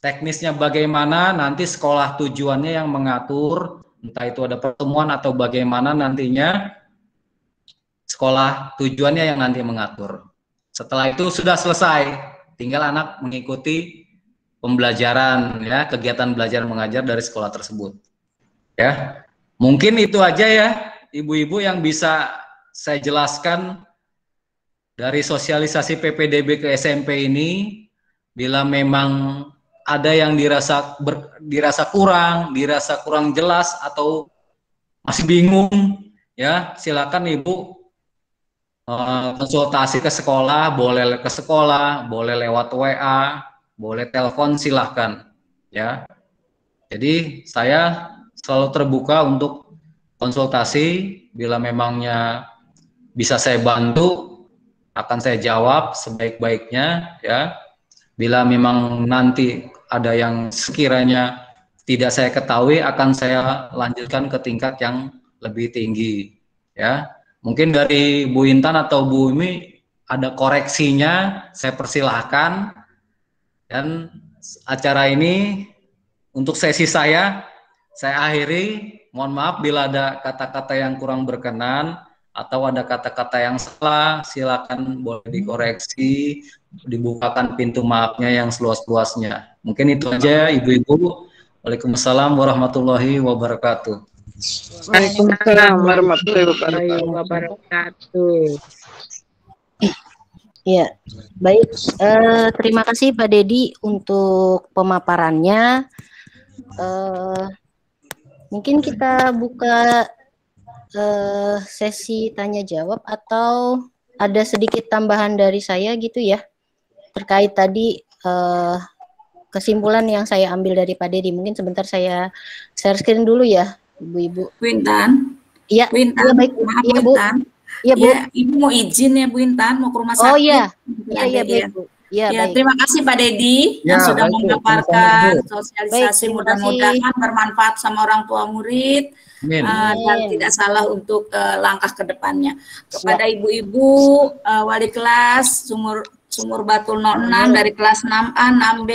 Teknisnya bagaimana, nanti sekolah tujuannya yang mengatur, entah itu ada pertemuan atau bagaimana nantinya, sekolah tujuannya yang nanti mengatur. Setelah itu sudah selesai, tinggal anak mengikuti pembelajaran ya, kegiatan belajar mengajar dari sekolah tersebut. Ya. Mungkin itu aja ya ibu-ibu yang bisa saya jelaskan dari sosialisasi PPDB ke SMP ini. Bila memang ada yang dirasa kurang jelas atau masih bingung ya, silakan ibu konsultasi ke sekolah, boleh lewat WA, boleh telepon, silahkan ya. Jadi saya selalu terbuka untuk konsultasi. Bila memangnya bisa saya bantu, akan saya jawab sebaik-baiknya ya. Bila memang nanti ada yang sekiranya tidak saya ketahui, akan saya lanjutkan ke tingkat yang lebih tinggi ya. Mungkin dari Bu Intan atau Bu Umi ada koreksinya, saya persilahkan. Dan acara ini untuk sesi saya akhiri. Mohon maaf bila ada kata-kata yang kurang berkenan atau ada kata-kata yang salah, silakan boleh dikoreksi, dibukakan pintu maafnya yang seluas-luasnya. Mungkin itu aja ibu-ibu. Waalaikumsalam warahmatullahi wabarakatuh. Waalaikumsalam warahmatullahi wabarakatuh. Ya, baik. Terima kasih Pak Dedi untuk pemaparannya. Mungkin kita buka sesi tanya jawab atau ada sedikit tambahan dari saya gitu ya, terkait tadi kesimpulan yang saya ambil dari Pak Dedi. Mungkin sebentar saya share screen dulu ya, ibu-ibu. Bu Intan. Iya, Intan. baik. Maaf, Iya, Bu Bu. Intan. Iya, Bu. Ya, Ibu mau izin ya Bu Intan, mau ke rumah sakit. Oh iya. Iya, Ya. baik, Bu. Ya, Ya, baik. terima kasih Pak Dedi yang sudah baik, Bu. memaparkan Sama-sama, Bu. sosialisasi. Baik, terima Mudah-mudahan bermanfaat sama orang tua murid. Amin. Dan tidak salah untuk langkah ke depannya. Kepada Siap. ibu-ibu wali kelas Sumur Batul 06 dari kelas 6A, 6B,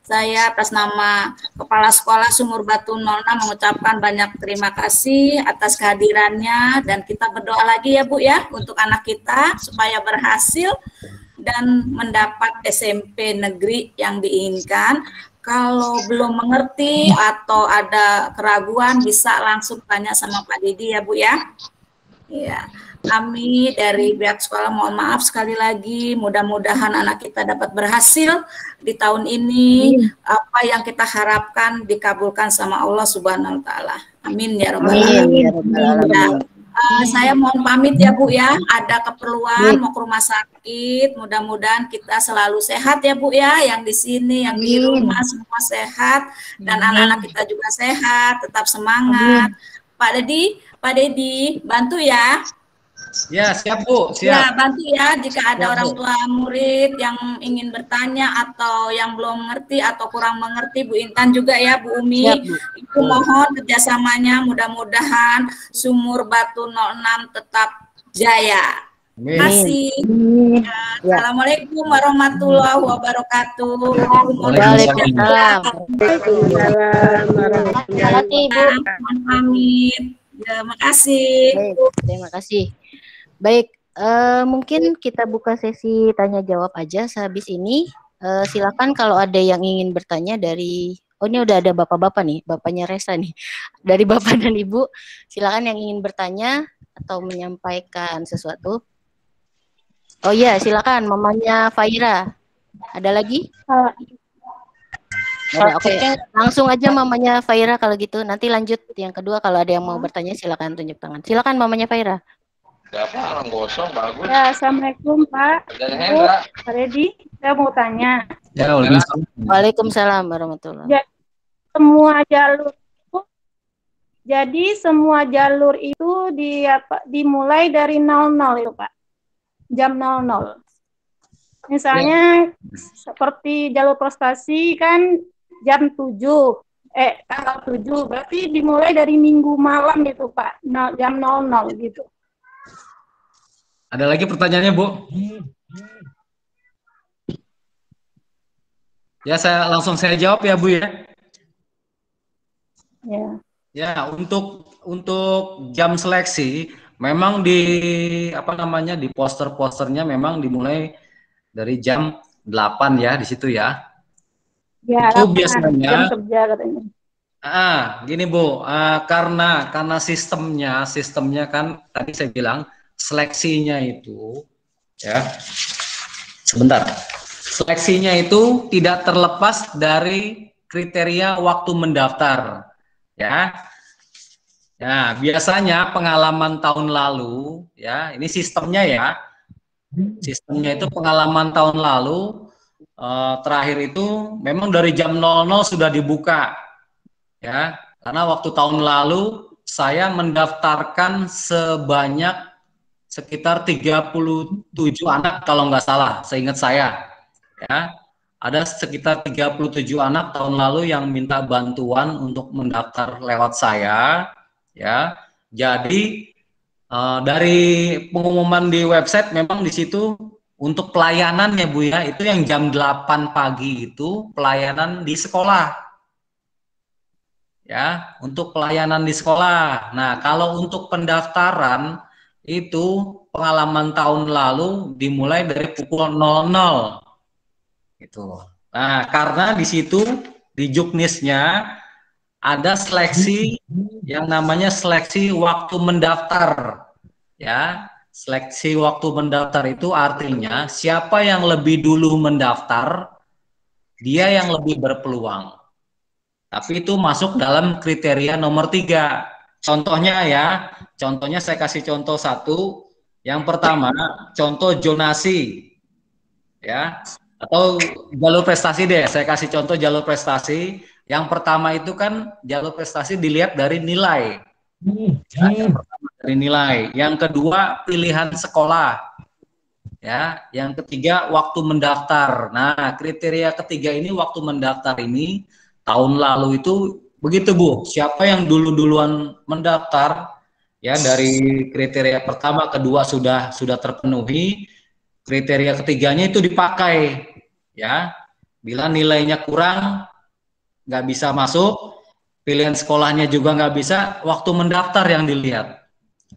saya atas nama Kepala Sekolah Sumur Batul 06 mengucapkan banyak terima kasih atas kehadirannya, dan kita berdoa lagi ya Bu ya untuk anak kita supaya berhasil dan mendapat SMP negeri yang diinginkan. Kalau belum mengerti atau ada keraguan bisa langsung tanya sama Pak Didi ya Bu ya. Ya, kami dari pihak sekolah mohon maaf sekali lagi. Mudah-mudahan anak kita dapat berhasil di tahun ini. Apa yang kita harapkan dikabulkan sama Allah Subhanahu wa taala. Amin ya rabbal alamin. Saya mohon pamit ya Bu ya, ada keperluan mau ke rumah sakit, mudah-mudahan kita selalu sehat ya Bu ya, yang di sini, yang di rumah semua sehat, dan anak-anak kita juga sehat, tetap semangat. Pak Dedi, bantu ya. Ya, siap Bu, siap. Ya, bantu ya jika ada orang tua murid yang ingin bertanya atau yang belum mengerti atau kurang mengerti, Bu Intan juga ya, Bu Umi. Ibu mohon kerjasamanya, mudah-mudahan Sumur Batu 06 tetap jaya. Terima kasih. Assalamualaikum warahmatullahi wabarakatuh. Waalaikumsalam. Mohon pamit. Terima kasih. Baik, terima kasih. Baik, mungkin kita buka sesi tanya jawab aja sehabis ini. Silakan kalau ada yang ingin bertanya dari, oh ini udah ada bapak-bapak nih, bapaknya Resa nih. Dari bapak dan ibu, silakan yang ingin bertanya atau menyampaikan sesuatu. Oh iya, silakan mamanya Faira. Ada lagi? Ada, oke. Langsung aja mamanya Faira kalau gitu. Nanti lanjut yang kedua kalau ada yang mau bertanya silakan tunjuk tangan. Silakan mamanya Faira. Siapa orang gosong bagus. Ya, Assalamualaikum Pak. Bu, Pak Dedi, saya mau tanya. Ya, Waalaikumsalam warahmatullahi wabarakatuh. Semua jalur itu dimulai dari 00 itu Pak. Jam 00. Misalnya seperti jalur prestasi kan jam 7. Tanggal 7. Berarti dimulai dari minggu malam itu Pak. Jam 00 gitu. Ada lagi pertanyaannya, Bu? Ya, langsung saya jawab ya, Bu ya. Ya. Ya, untuk jam seleksi memang di di poster-posternya memang dimulai dari jam 8 ya di situ ya. Ya, itu lapangan, biasanya jam kerja katanya. gini Bu, karena sistemnya kan tadi saya bilang seleksinya itu ya sebentar. Seleksinya itu tidak terlepas dari kriteria waktu mendaftar. Ya. Nah, biasanya pengalaman tahun lalu ya, ini sistemnya ya. Sistemnya itu pengalaman tahun lalu terakhir itu memang dari jam 00 sudah dibuka. Ya, karena waktu tahun lalu saya mendaftarkan sebanyak sekitar 37 anak kalau nggak salah, seingat saya. Ya, ada sekitar 37 anak tahun lalu yang minta bantuan untuk mendaftar lewat saya. Ya, jadi dari pengumuman di website memang di situ untuk pelayanan ya Bu ya, itu yang jam 8 pagi itu pelayanan di sekolah. Ya, untuk pelayanan di sekolah. Nah, kalau untuk pendaftaran itu pengalaman tahun lalu dimulai dari pukul 00. Gitu. Nah, karena di situ di Juknisnya ada seleksi yang namanya seleksi waktu mendaftar. Ya, seleksi waktu mendaftar itu artinya siapa yang lebih dulu mendaftar, dia yang lebih berpeluang. Tapi itu masuk dalam kriteria nomor 3. Contohnya ya, contohnya saya kasih contoh satu. Yang pertama, contoh zonasi. Ya, atau jalur prestasi deh, saya kasih contoh jalur prestasi. Yang pertama itu kan jalur prestasi dilihat dari nilai. Ya, yang pertama dari nilai. Yang kedua pilihan sekolah. Ya, yang ketiga waktu mendaftar. Nah, kriteria ketiga ini waktu mendaftar ini tahun lalu itu begitu Bu. Siapa yang duluan mendaftar ya dari kriteria pertama, kedua sudah terpenuhi. Kriteria ketiganya itu dipakai ya. Bila nilainya kurang nggak bisa masuk, pilihan sekolahnya juga nggak bisa, waktu mendaftar yang dilihat.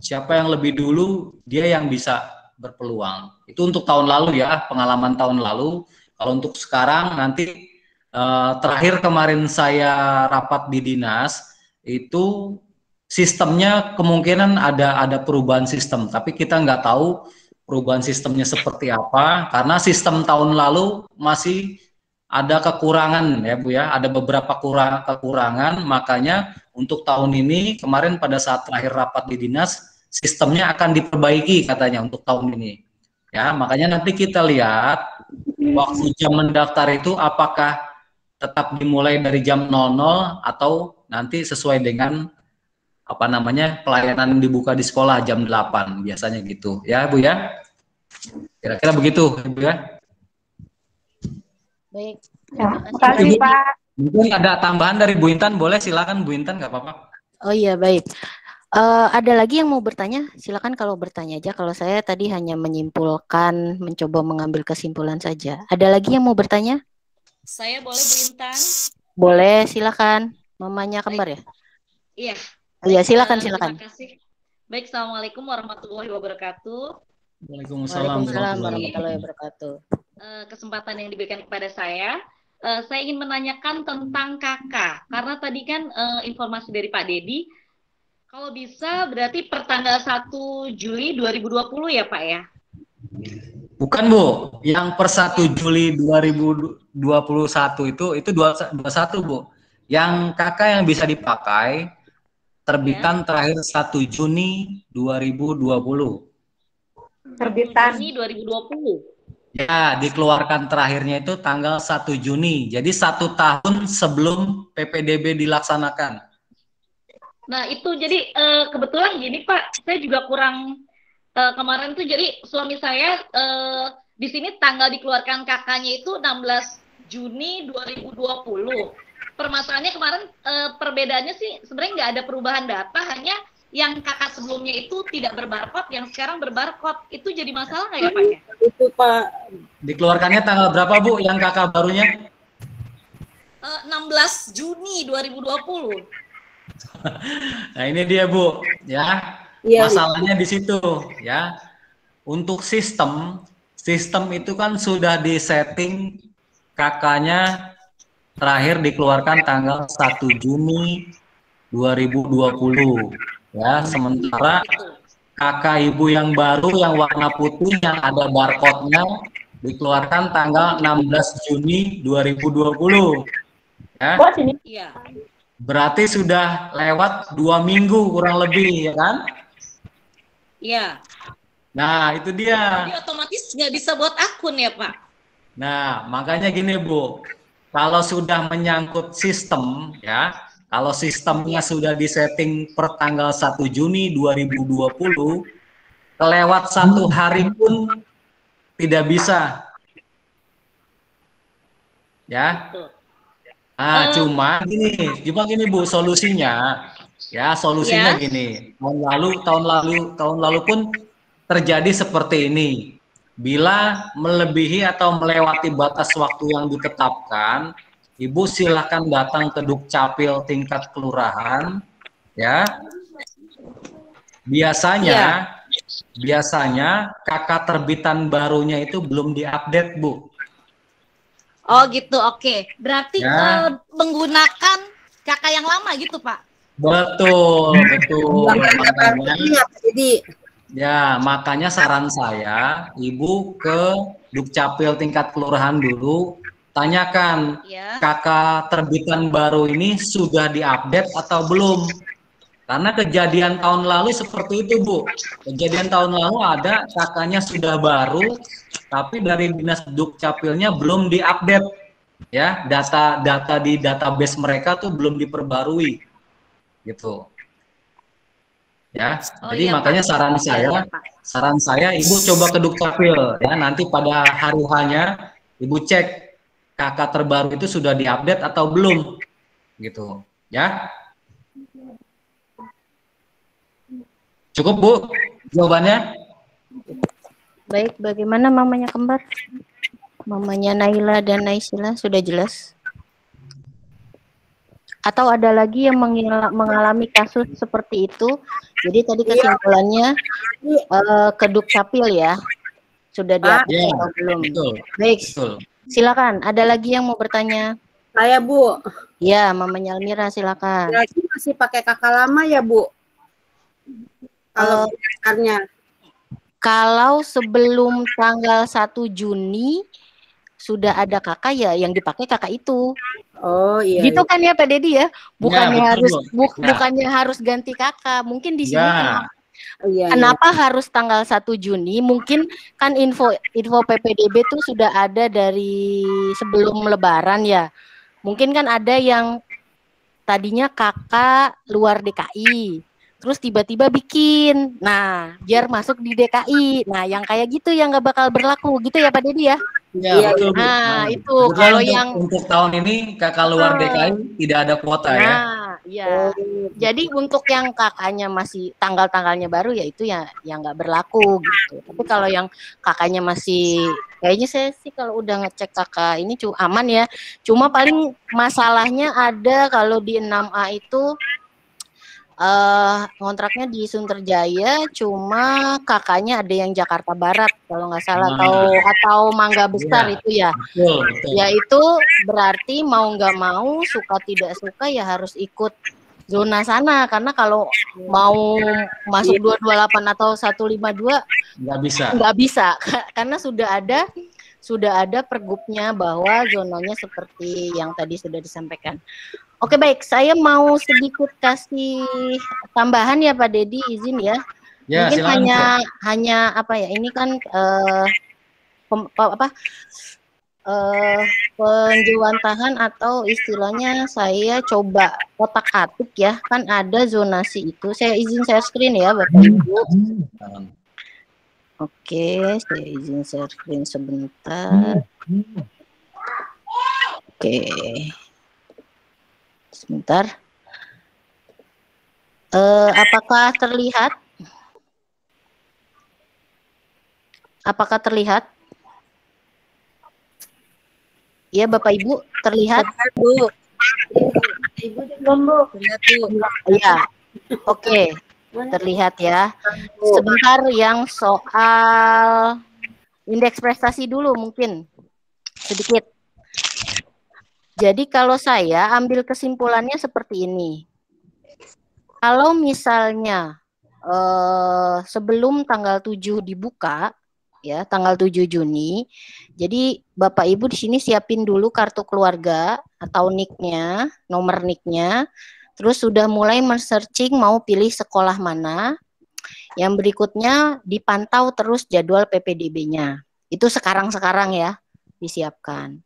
Siapa yang lebih dulu, dia yang bisa berpeluang. Itu untuk tahun lalu ya, pengalaman tahun lalu. Kalau untuk sekarang nanti terakhir kemarin saya rapat di dinas, itu sistemnya kemungkinan ada perubahan sistem, tapi kita nggak tahu perubahan sistemnya seperti apa, karena sistem tahun lalu masih ada kekurangan ya Bu ya, ada beberapa kekurangan, makanya untuk tahun ini kemarin pada saat terakhir rapat di dinas sistemnya akan diperbaiki katanya untuk tahun ini ya, makanya nanti kita lihat waktu jam mendaftar itu apakah tetap dimulai dari jam 00 atau nanti sesuai dengan apa namanya pelayanan yang dibuka di sekolah jam 8 biasanya gitu ya Bu ya, kira-kira begitu Bu ya. Baik. Ya, makasih Pak. Mungkin ada tambahan dari Bu Intan, boleh silakan Bu Intan, nggak apa-apa. Oh iya, baik. Ada lagi yang mau bertanya? Silakan kalau bertanya aja. Kalau saya tadi hanya menyimpulkan, mencoba mengambil kesimpulan saja. Ada lagi yang mau bertanya? Saya boleh Bu Intan? Boleh, silakan. Mamanya kembar ya? Iya. Iya, silakan. Terima kasih. Baik, Assalamualaikum warahmatullahi wabarakatuh. Waalaikumsalam warahmatullahi wabarakatuh. Kesempatan yang diberikan kepada saya ingin menanyakan tentang kakak, karena tadi kan informasi dari Pak Dedi, kalau bisa berarti per tanggal 1 Juli 2020 ya Pak ya? Bukan Bu, yang per 1 Juli 2021 itu 21 Bu. Yang kakak yang bisa dipakai terbitan terakhir 1 Juni 2020. Terbitan Juni 2020. Ya, dikeluarkan terakhirnya itu tanggal 1 Juni. Jadi 1 tahun sebelum PPDB dilaksanakan. Nah, itu jadi kebetulan gini Pak, saya juga kurang kemarin tuh jadi suami saya di sini tanggal dikeluarkan kakaknya itu 16 Juni 2020. Permasalahannya kemarin perbedaannya sih sebenarnya nggak ada perubahan data, hanya yang kakak sebelumnya itu tidak berbarcode, yang sekarang berbarcode. Itu jadi masalah nggak ya Pak? Itu Pak. Dikeluarkannya tanggal berapa Bu yang kakak barunya? 16 Juni 2020. Nah ini dia Bu, ya. Masalahnya di situ, ya. Untuk sistem itu kan sudah disetting kakaknya terakhir dikeluarkan tanggal 1 Juni 2020. Ya, sementara kakak ibu yang baru yang warna putih yang ada barcode-nya dikeluarkan tanggal 16 Juni 2020. Ya. Iya. Berarti sudah lewat 2 minggu kurang lebih, ya kan? Iya. Nah, itu dia. Jadi otomatis nggak bisa buat akun ya, Pak? Nah, makanya gini, Bu. Kalau sudah menyangkut sistem, ya, kalau sistemnya sudah disetting per tanggal 1 Juni 2020, kelewat 1 hari pun tidak bisa. Ya. Nah, cuma gini Bu solusinya. Ya, solusinya gini. Tahun lalu pun terjadi seperti ini. Bila melebihi atau melewati batas waktu yang ditetapkan, Ibu silakan datang ke Dukcapil tingkat kelurahan, ya. Biasanya kakak terbitan barunya itu belum diupdate, Bu. Oh gitu, oke. Berarti menggunakan kakak yang lama gitu, Pak? Betul. Jadi makanya saran saya, Ibu ke Dukcapil tingkat kelurahan dulu, tanyakan kakak terbitan baru ini sudah diupdate atau belum. Karena kejadian tahun lalu seperti itu, Bu. Kejadian tahun lalu ada kakaknya sudah baru, tapi dari dinas Dukcapilnya belum diupdate. Ya, data di database mereka tuh belum diperbarui. Gitu. Ya, jadi makanya saran saya Ibu coba ke Dukcapil ya, nanti pada hari H-nya Ibu cek kakak terbaru itu sudah diupdate atau belum. Gitu, ya. Cukup, Bu, jawabannya? Baik, bagaimana mamanya kembar? Mamanya Naila dan Naisila sudah jelas? Atau ada lagi yang mengalami kasus seperti itu? Jadi tadi kesimpulannya ke Dukcapil ya? Sudah diupdate atau belum? Betul. Baik, silakan. Ada lagi yang mau bertanya? Saya, Bu. Ya, mamanya Almira, silakan. Berarti masih pakai kakak lama ya, Bu? Kalau kalau sebelum tanggal 1 Juni sudah ada kakak ya yang dipakai kakak itu. Oh iya. Gitu kan ya Pak Dedi ya? Bukannya ya, harus bukannya harus ganti kakak. Mungkin di sini kenapa harus tanggal 1 Juni? Mungkin kan info PPDB tuh sudah ada dari sebelum Lebaran ya. Mungkin kan ada yang tadinya kakak luar DKI. Terus tiba-tiba bikin, nah biar masuk di DKI, nah yang kayak gitu yang nggak bakal berlaku gitu ya Pak Dedi ya? Iya, betul. Nah itu kalau untuk tahun ini kakak luar DKI tidak ada kuota ya? Iya. Jadi untuk yang kakaknya masih tanggal-tanggalnya baru ya itu ya yang nggak berlaku gitu. Tapi kalau yang kakaknya masih, kayaknya saya sih kalau udah ngecek kakak ini aman ya. Cuma paling masalahnya ada kalau di 6A itu kontraknya di Sunterjaya, cuma kakaknya ada yang Jakarta Barat kalau nggak salah, atau Mangga Besar itu ya. Betul. Ya itu berarti mau nggak mau, suka tidak suka ya harus ikut zona sana, karena kalau mau masuk 228 atau 152 nggak bisa karena sudah ada pergubnya bahwa zonanya seperti yang tadi sudah disampaikan. Oke baik, saya mau sedikit kasih tambahan ya Pak Dedi, izin ya. Mungkin hanya apa ya, ini kan penjewantahan atau istilahnya saya coba otak-atik ya, kan ada zonasi itu. Saya izin share screen ya Bapak Ibu. Oke, saya izin share screen sebentar. Oke. Sebentar. Apakah terlihat? Apakah terlihat? Ya, Bapak Ibu, terlihat? Bu. Ya. Oke. Terlihat ya. Sebentar yang soal indeks prestasi dulu mungkin. Sedikit. Jadi kalau saya ambil kesimpulannya seperti ini. Kalau misalnya sebelum tanggal 7 dibuka, ya tanggal 7 Juni, jadi Bapak Ibu di sini siapin dulu kartu keluarga atau NIK-nya, nomor NIK-nya, terus sudah mulai men-searching mau pilih sekolah mana. Yang berikutnya dipantau terus jadwal PPDB-nya. Itu sekarang-sekarang ya disiapkan.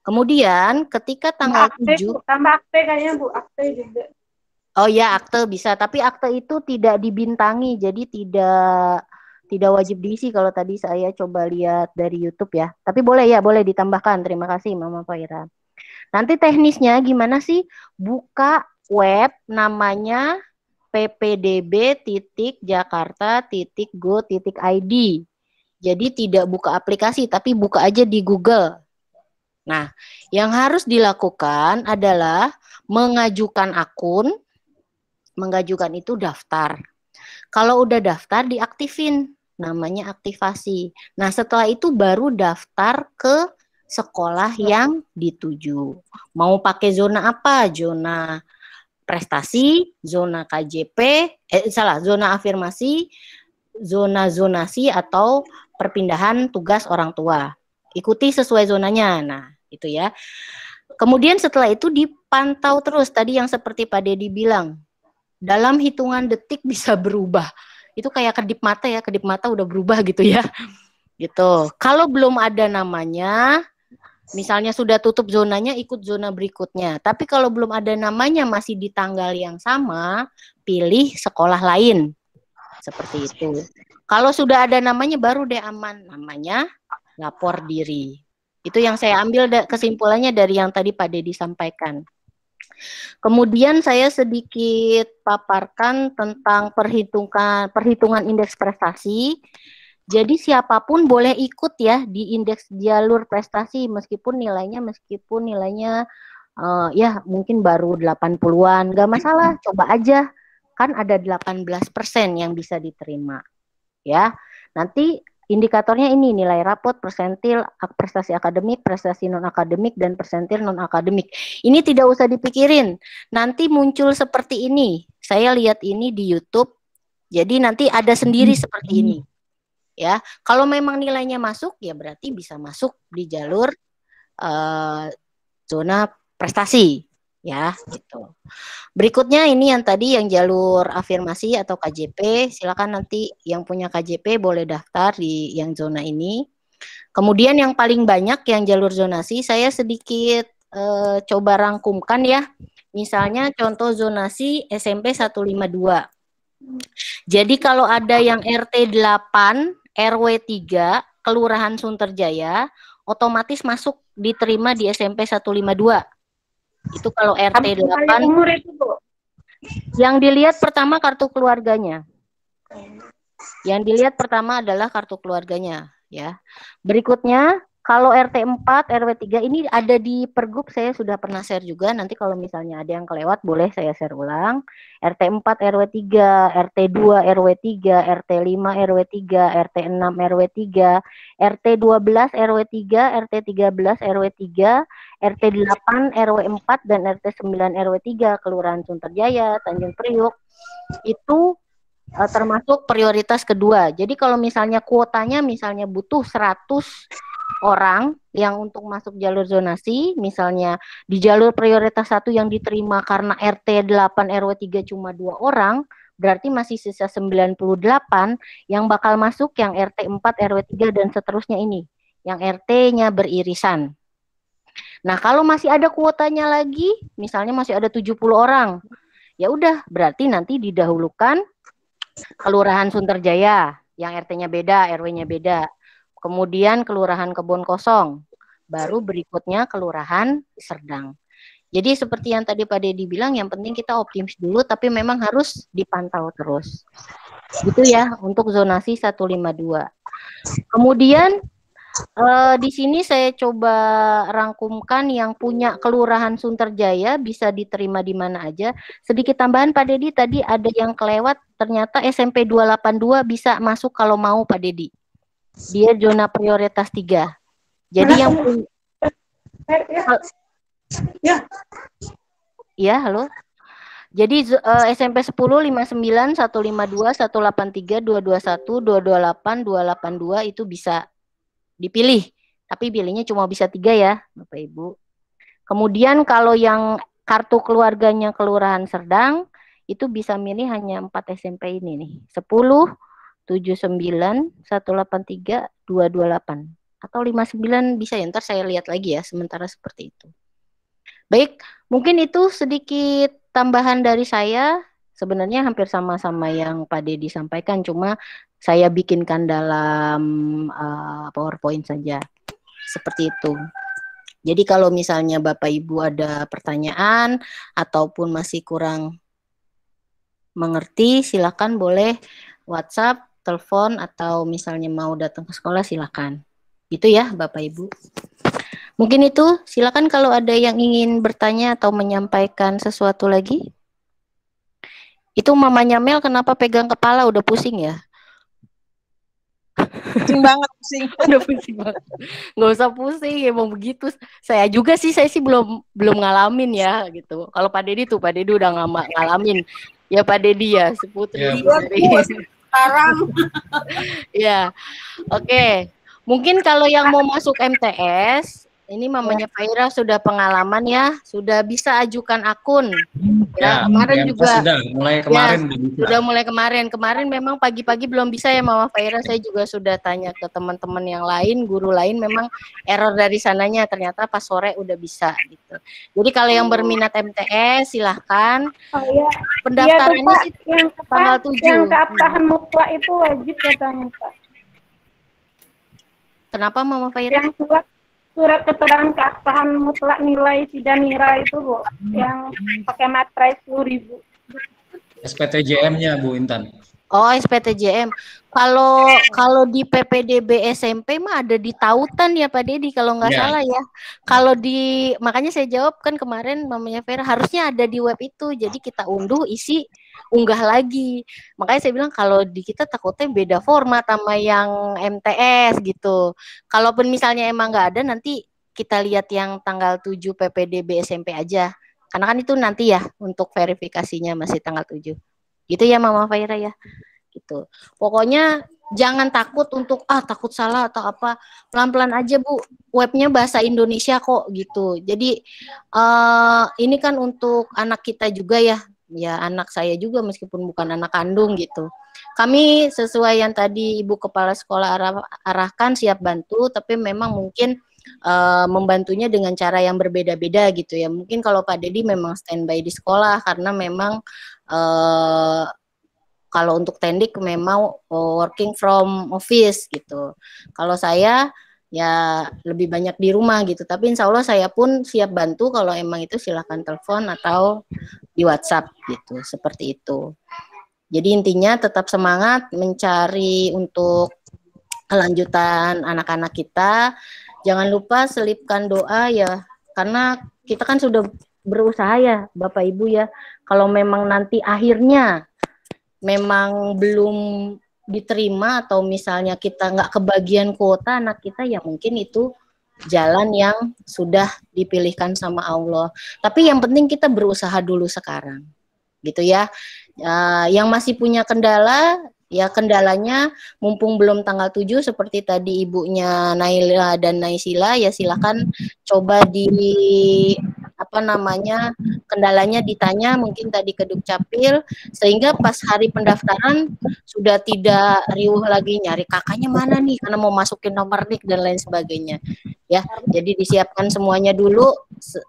Kemudian ketika tanggal 7 tambah akte kayaknya Bu, akte juga. Oh ya, akte bisa, tapi akte itu tidak dibintangi, jadi tidak wajib diisi kalau tadi saya coba lihat dari YouTube ya. Tapi boleh ya, boleh ditambahkan. Terima kasih Mama Faira. Nanti teknisnya gimana sih? Buka web namanya ppdb.jakarta.go.id. Jadi tidak buka aplikasi, tapi buka aja di Google. Nah, yang harus dilakukan adalah mengajukan akun. Mengajukan itu daftar. Kalau udah daftar diaktifin, namanya aktivasi. Nah setelah itu baru daftar ke sekolah yang dituju. Mau pakai zona apa? Zona prestasi, zona KJP, zona afirmasi, zona zonasi atau perpindahan tugas orang tua. Ikuti sesuai zonanya. Nah itu ya. Kemudian setelah itu dipantau terus. Tadi yang seperti Pak Dedi bilang. Dalam hitungan detik bisa berubah. Itu kayak kedip mata ya, kedip mata udah berubah gitu ya. Gitu. Kalau belum ada namanya, misalnya sudah tutup zonanya, ikut zona berikutnya. Tapi kalau belum ada namanya, masih di tanggal yang sama, pilih sekolah lain. Seperti itu. Kalau sudah ada namanya, baru deh aman. Namanya lapor diri. Itu yang saya ambil kesimpulannya dari yang tadi Pak Dedi sampaikan. Kemudian saya sedikit paparkan tentang perhitungan indeks prestasi. Jadi siapapun boleh ikut ya di indeks jalur prestasi meskipun nilainya ya mungkin baru 80-an, nggak masalah, coba aja. Kan ada 18% yang bisa diterima. Ya. Nanti indikatornya ini nilai rapot, persentil, prestasi akademik, prestasi non-akademik, dan persentil non-akademik. Ini tidak usah dipikirin. Nanti muncul seperti ini. Saya lihat ini di YouTube. Jadi nanti ada sendiri seperti ini. Ya, kalau memang nilainya masuk, ya berarti bisa masuk di jalur zona prestasi. Ya, gitu. Berikutnya ini yang tadi yang jalur afirmasi atau KJP, silakan nanti yang punya KJP boleh daftar di yang zona ini. Kemudian yang paling banyak yang jalur zonasi, saya sedikit coba rangkumkan ya. Misalnya contoh zonasi SMP 152. Jadi kalau ada yang RT 8, RW 3, Kelurahan Sunterjaya, otomatis masuk diterima di SMP 152. Itu kalau RT 8. Umur itu, Bu. Yang dilihat pertama kartu keluarganya. Yang dilihat pertama adalah kartu keluarganya, ya. Berikutnya kalau RT 4, RW 3 ini ada di pergub, saya sudah pernah share juga. Nanti kalau misalnya ada yang kelewat boleh saya share ulang. RT 4, RW 3, RT 2, RW 3, RT 5, RW 3, RT 6, RW 3, RT 12, RW 3, RT 13, RW 3, RT 8, RW 4, dan RT 9, RW 3, Kelurahan Sunterjaya, Tanjung Priuk. Itu termasuk prioritas kedua. Jadi kalau misalnya kuotanya misalnya butuh 100 orang yang untuk masuk jalur zonasi, misalnya di jalur prioritas 1 yang diterima karena RT 8 RW 3 cuma 2 orang, berarti masih sisa 98 yang bakal masuk yang RT 4 RW 3 dan seterusnya ini, yang RT-nya beririsan. Nah, kalau masih ada kuotanya lagi, misalnya masih ada 70 orang, ya udah berarti nanti didahulukan Kelurahan Sunterjaya yang RT-nya beda, RW-nya beda. Kemudian Kelurahan Kebon Kosong, baru berikutnya Kelurahan Serdang. Jadi seperti yang tadi Pak Dedi bilang, yang penting kita optimis dulu, tapi memang harus dipantau terus. Gitu ya, untuk zonasi 152. Kemudian di sini saya coba rangkumkan yang punya Kelurahan Sunterjaya bisa diterima di mana aja. Sedikit tambahan Pak Dedi, tadi ada yang kelewat, ternyata SMP 282 bisa masuk kalau mau Pak Dedi. Dia zona prioritas 3. Jadi yang Ya. Iya, halo. Jadi SMP 10 59 152 183 221 228 282 itu bisa dipilih. Tapi pilihnya cuma bisa 3 ya, Bapak Ibu. Kemudian kalau yang kartu keluarganya Kelurahan Serdang itu bisa milih hanya 4 SMP ini nih. 10 79 183 228 atau 59 bisa ya. Ntar saya lihat lagi ya sementara seperti itu. Baik, mungkin itu sedikit tambahan dari saya. Sebenarnya hampir sama-sama yang Pak Dedi sampaikan, cuma saya bikinkan dalam PowerPoint saja. Seperti itu. Jadi kalau misalnya Bapak Ibu ada pertanyaan ataupun masih kurang mengerti, silakan boleh WhatsApp, telepon, atau misalnya mau datang ke sekolah silakan. Itu ya Bapak Ibu. Mungkin itu, silakan kalau ada yang ingin bertanya atau menyampaikan sesuatu lagi. Itu mamanya Mel kenapa pegang kepala udah pusing ya? Pusing banget, pusing. Udah pusing banget. Nggak usah pusing, emang begitu. Saya juga sih, saya sih belum ngalamin ya gitu. Kalau Pak Dedi tuh, Pak Dedi udah ngalamin. Ya Pak Dedi ya, seputri. Sekarang. Ya, oke. Mungkin kalau yang mau masuk MTS, ini mamanya Faira sudah pengalaman ya, sudah bisa ajukan akun. Ya, kemarin juga sudah mulai kemarin ya, sudah mulai kemarin. Kemarin memang pagi-pagi belum bisa ya Mama Faira, saya juga sudah tanya ke teman-teman yang lain, guru lain memang error dari sananya, ternyata pas sore udah bisa gitu. Jadi kalau yang berminat MTS silahkan. Pendaftarannya sih tanggal 7. Yang keabsahan mutlak itu wajib katanya Pak. Kenapa Mama Faira? Yang surat keterangan keabsahan mutlak nilai Sidanira itu Bu, yang pakai materai 10.000. SPTJM-nya Bu Intan. Oh, SPTJM. Kalau di PPDB SMP mah ada di tautan ya Pak Dedi kalau nggak salah ya. Kalau di makanya saya jawab kan kemarin mamanya Vera harusnya ada di web itu. Jadi kita unduh isi unggah lagi. Makanya saya bilang kalau di kita takutnya beda format sama yang MTS gitu. Kalaupun misalnya emang nggak ada nanti kita lihat yang tanggal 7 PPDB SMP aja. Karena kan itu nanti ya untuk verifikasinya masih tanggal 7. Gitu ya Mama Faira ya. Gitu. Pokoknya jangan takut untuk takut salah atau apa. Pelan-pelan aja Bu. Webnya bahasa Indonesia kok gitu. Jadi ini kan untuk anak kita juga ya. Ya anak saya juga meskipun bukan anak kandung gitu. Kami sesuai yang tadi Ibu Kepala Sekolah arahkan siap bantu, tapi memang mungkin membantunya dengan cara yang berbeda-beda gitu ya. Mungkin kalau Pak Dedi memang standby di sekolah karena memang kalau untuk Tendik memang working from office gitu. Kalau saya ya lebih banyak di rumah gitu. Tapi insya Allah saya pun siap bantu kalau emang itu silahkan telepon atau di WhatsApp gitu. Seperti itu. Jadi intinya tetap semangat mencari untuk kelanjutan anak-anak kita. Jangan lupa selipkan doa ya. Karena kita kan sudah berusaha ya Bapak Ibu ya. Kalau memang nanti akhirnya memang belum diterima atau misalnya kita nggak kebagian kuota anak kita ya mungkin itu jalan yang sudah dipilihkan sama Allah. Tapi yang penting kita berusaha dulu sekarang gitu ya. Yang masih punya kendala ya kendalanya mumpung belum tanggal 7 seperti tadi ibunya Naila dan Naisila ya silakan coba di kendalanya ditanya mungkin tadi ke Dukcapil sehingga pas hari pendaftaran sudah tidak riuh lagi nyari kakaknya mana nih karena mau masukin nomor NIK dan lain sebagainya ya. Jadi disiapkan semuanya dulu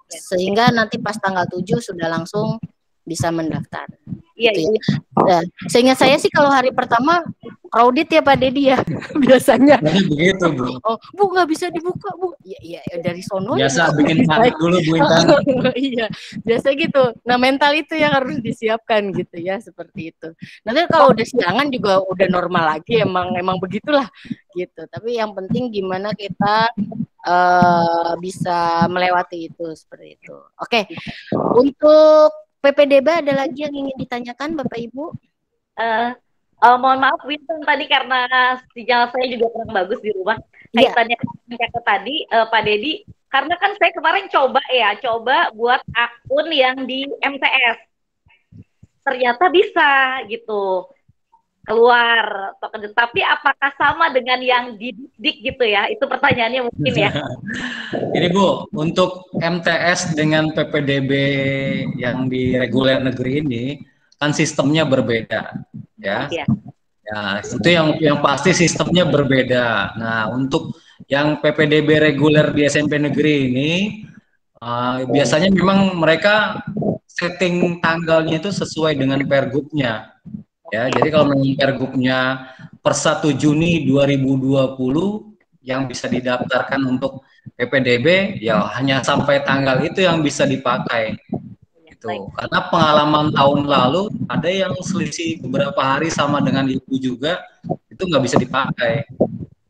sehingga nanti pas tanggal 7 sudah langsung bisa mendaftar. Iya, gitu ya. Nah, seingat saya sih kalau hari pertama crowded ya Pak Dedi ya biasanya. Begitu Bu. Oh Bu nggak bisa dibuka Bu. Iya dari sono. Biasa bikin panik dulu Bu Intan. Iya biasa gitu. Nah mental itu yang harus disiapkan gitu ya seperti itu. Nanti kalau udah siangan juga udah normal lagi emang begitulah gitu. Tapi yang penting gimana kita bisa melewati itu seperti itu. Oke. Untuk PPDB ada lagi yang ingin ditanyakan Bapak Ibu? Mohon maaf Winston tadi karena sinyal saya juga kurang bagus di rumah. Kaitannya ke tadi Pak Dedi, karena kan saya kemarin coba buat akun yang di MTS. Ternyata bisa gitu keluar token. Tapi apakah sama dengan yang di Dik gitu ya? Itu pertanyaannya mungkin ya. Ini Bu, untuk MTS dengan PPDB yang di reguler negeri ini kan sistemnya berbeda, ya. Iya. Ya, itu yang pasti sistemnya berbeda. Nah, untuk yang PPDB reguler di SMP negeri ini biasanya memang mereka setting tanggalnya itu sesuai dengan pergubnya. Ya, jadi kalau memang pergubnya per 1 Juni 2020 yang bisa didaftarkan untuk PPDB, ya hanya sampai tanggal itu yang bisa dipakai. Gitu. Karena pengalaman tahun lalu ada yang selisih beberapa hari sama dengan itu juga, itu nggak bisa dipakai.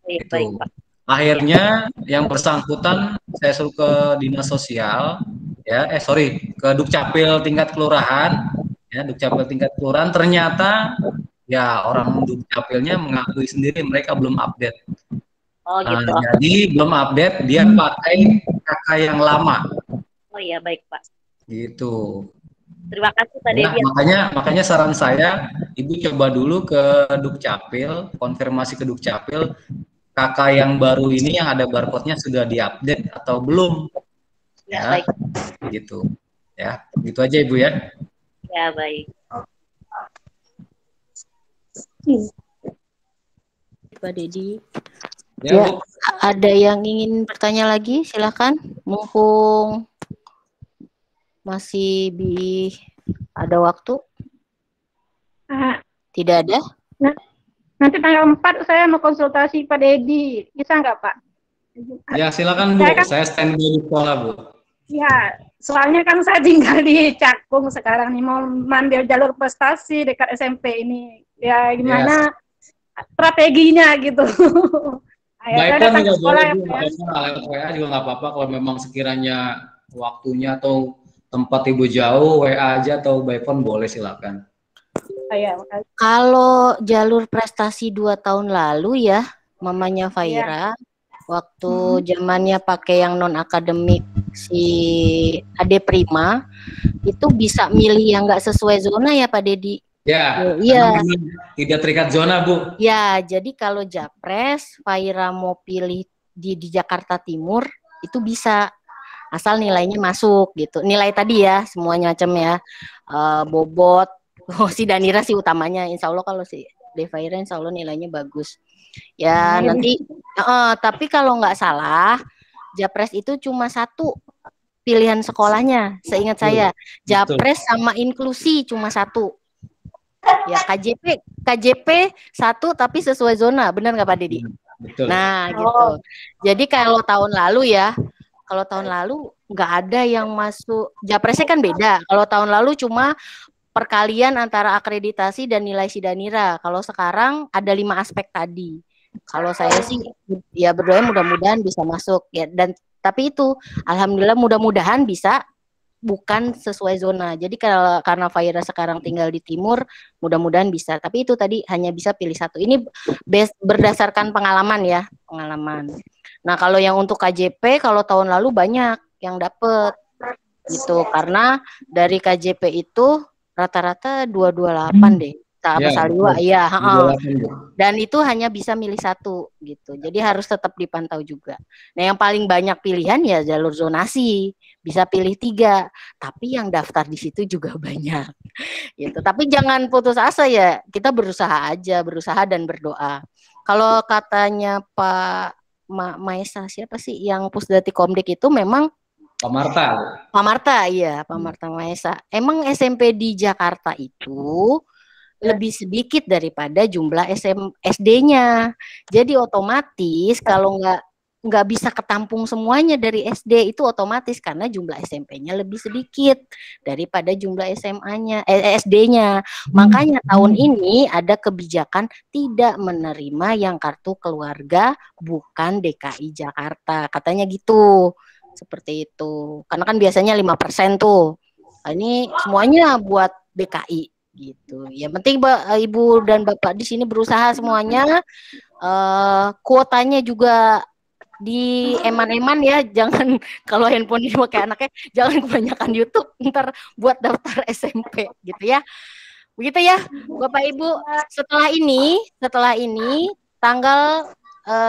Gitu. Akhirnya yang bersangkutan saya suruh ke dinas sosial, ya, ke Dukcapil tingkat kelurahan. Ya, Dukcapil tingkat kelurahan, ternyata ya orang Dukcapilnya mengakui sendiri mereka belum update. Oh gitu. Jadi belum update, dia pakai KK yang lama. Oh iya, baik Pak. Gitu. Terima kasih Pak Dedi. Makanya saran saya, Ibu coba dulu ke Dukcapil, konfirmasi ke Dukcapil, KK yang baru ini yang ada barcode-nya sudah diupdate atau belum. Ya, baik. Gitu. Ya, gitu aja Ibu ya. Ya, baik. Pak Dedi. Ya, ada yang ingin bertanya lagi? Silakan. Mumpung masih ada waktu. Tidak ada? Nanti tanggal 4 saya mau konsultasi Pak Dedi. Bisa nggak Pak? Ya, silakan Bu. Saya standby di sekolah, Bu. Ya, soalnya kan saya tinggal di Cakung sekarang nih, mau ambil jalur prestasi dekat SMP ini. Ya gimana strateginya gitu. Baik pun juga boleh Bu, lewat WA juga nggak apa-apa kalau memang sekiranya waktunya atau tempat Ibu jauh, WA aja atau by phone boleh, silakan. Kalau jalur prestasi 2 tahun lalu ya, mamanya Faira, waktu zamannya pakai yang non akademik si Ade Prima, itu bisa milih yang nggak sesuai zona ya Pak Dedi? Ya, iya. Tidak terikat zona Bu. Ya, jadi kalau Japres, Faira mau pilih di Jakarta Timur, itu bisa. Asal nilainya masuk gitu. Nilai tadi ya, semuanya macam ya. Bobot, si Danira sih utamanya. Insya Allah kalau si Devaira insya Allah nilainya bagus. Ya nanti, tapi kalau nggak salah, Japres itu cuma 1 pilihan sekolahnya, seingat saya. Japres sama inklusi cuma 1. Ya KJP 1 tapi sesuai zona, benar nggak Pak Dedi? Betul. Nah gitu. Jadi kalau tahun lalu ya, kalau tahun lalu nggak ada yang masuk. Japresnya kan beda. Kalau tahun lalu cuma perkalian antara akreditasi dan nilai Sidanira. Kalau sekarang ada 5 aspek tadi. Kalau saya sih ya berdoa mudah-mudahan bisa masuk ya. Dan tapi itu alhamdulillah mudah-mudahan bisa bukan sesuai zona. Jadi karena Faira sekarang tinggal di timur, mudah-mudahan bisa. Tapi itu tadi hanya bisa pilih 1. Ini berdasarkan pengalaman ya, pengalaman. Nah, kalau yang untuk KJP kalau tahun lalu banyak yang dapet gitu, karena dari KJP itu rata-rata 228 deh. Saliwa ya, dan itu hanya bisa milih 1 gitu. Jadi harus tetap dipantau juga. Nah, yang paling banyak pilihan ya jalur zonasi, bisa pilih 3. Tapi yang daftar di situ juga banyak. Gitu. Tapi jangan putus asa ya. Kita berusaha aja, berusaha dan berdoa. Kalau katanya Pak Maesa siapa sih yang Pusdati Komdik itu memang Pak Marta. Pak Marta, iya, Pak Marta Maesa. Emang SMP di Jakarta itu lebih sedikit daripada jumlah SD-nya. Jadi otomatis kalau nggak bisa ketampung semuanya dari SD itu otomatis karena jumlah SMP-nya lebih sedikit daripada jumlah SMA-nya, SD-nya. Makanya tahun ini ada kebijakan tidak menerima yang kartu keluarga bukan DKI Jakarta. Katanya gitu. Seperti itu. Karena kan biasanya 5% tuh. Nah, ini semuanya buat DKI gitu. Yang penting Ibu dan Bapak di sini berusaha semuanya. Kuotanya juga di eman-eman ya, jangan kalau handphone dipakai anaknya, jangan kebanyakan YouTube, ntar buat daftar SMP gitu ya. Begitu ya, Bapak Ibu. Setelah ini tanggal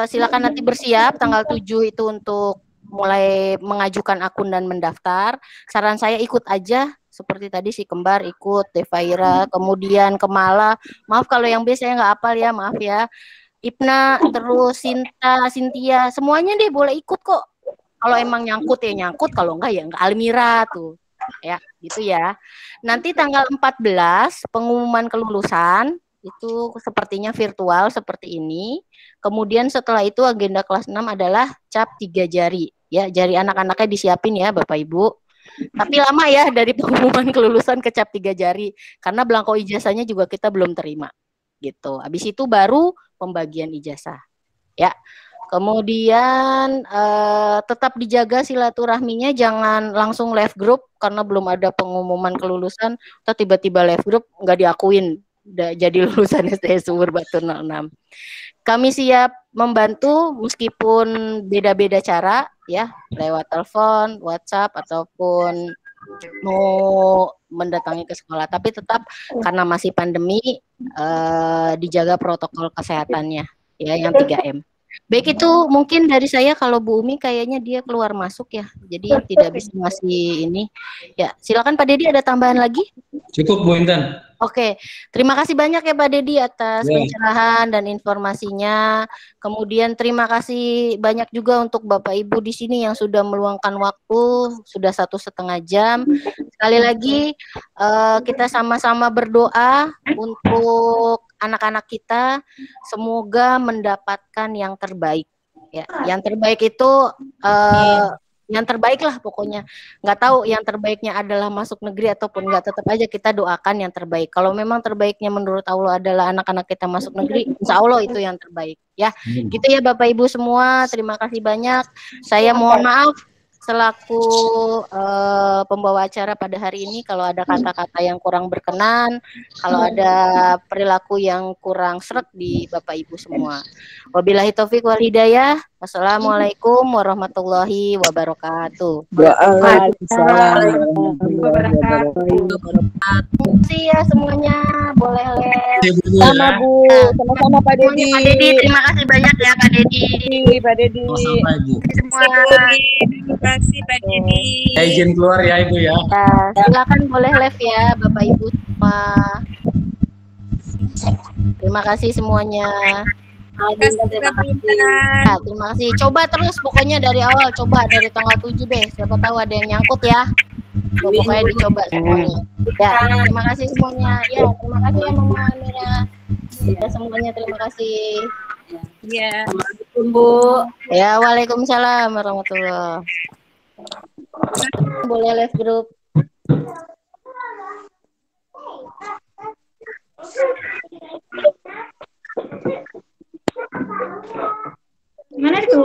silakan nanti bersiap tanggal 7 itu untuk mulai mengajukan akun dan mendaftar. Saran saya ikut aja seperti tadi si Kembar ikut, Devaira, kemudian Kemala. Maaf kalau yang B saya nggak hafal ya, maaf ya. Ipna, terus Sinta, Cynthia, semuanya deh boleh ikut kok. Kalau emang nyangkut ya nyangkut, kalau enggak ya enggak. Almira tuh. Ya, gitu ya. Nanti tanggal 14 pengumuman kelulusan itu sepertinya virtual seperti ini. Kemudian setelah itu agenda kelas 6 adalah cap 3 jari. Ya, jari anak-anaknya disiapin ya Bapak Ibu. Tapi lama ya dari pengumuman kelulusan ke cap 3 jari karena belangko ijazahnya juga kita belum terima gitu. Habis itu baru pembagian ijazah. Ya. Kemudian tetap dijaga silaturahminya, jangan langsung left group karena belum ada pengumuman kelulusan atau tiba-tiba left group nggak diakuin jadi lulusan STS Sumber Batu 06. Kami siap membantu meskipun beda-beda cara ya, lewat telepon, WhatsApp ataupun mau mendatangi ke sekolah. Tapi tetap karena masih pandemi dijaga protokol kesehatannya ya yang 3M. Baik, itu mungkin dari saya. Kalau Bu Umi kayaknya dia keluar masuk ya, jadi tidak bisa ngasih ini. Ya, silakan Pak Dedi, ada tambahan lagi? Cukup Bu Intan. Oke, terima kasih banyak ya Pak Dedi atas pencerahan dan informasinya. Kemudian terima kasih banyak juga untuk Bapak Ibu di sini yang sudah meluangkan waktu, sudah 1,5 jam. Sekali lagi kita sama-sama berdoa untuk anak-anak kita, semoga mendapatkan yang terbaik. Ya, yang terbaik itu yang terbaik lah pokoknya. Nggak tahu yang terbaiknya adalah masuk negeri ataupun nggak, tetap aja kita doakan yang terbaik. Kalau memang terbaiknya menurut Allah adalah anak-anak kita masuk negeri, insya Allah itu yang terbaik. Ya, gitu ya Bapak Ibu semua. Terima kasih banyak. Saya mohon maaf selaku pembawa acara pada hari ini kalau ada kata-kata yang kurang berkenan, kalau ada perilaku yang kurang sreg di Bapak Ibu semua. Wabillahi taufik wal hidayah. Wassalamualaikum warahmatullahi wabarakatuh. Waalaikumsalam warahmatullahi wabarakatuh. Terima kasih ya semuanya. Boleh sama Bu, sama-sama Pak Dedi. Pak Dedi, terima kasih banyak ya Pak Dedi. Pak Dedi. Semua. Terima kasih Pak Dedi. Ya, izin keluar ya Ibu ya. Silakan boleh live ya Bapak Ibu semua. Terima kasih semuanya. Terima kasih. Coba terus pokoknya dari awal, coba dari tanggal 7 deh. Siapa tahu ada yang nyangkut ya. Pokoknya dicoba semuanya. Ya, terima kasih semuanya. Ya, terima kasih ya Mama Amira. Ya semuanya terima kasih. Ya. Assalamualaikum Bu. Ya, waalaikumsalam warahmatullahi. Boleh live grup. Mana itu?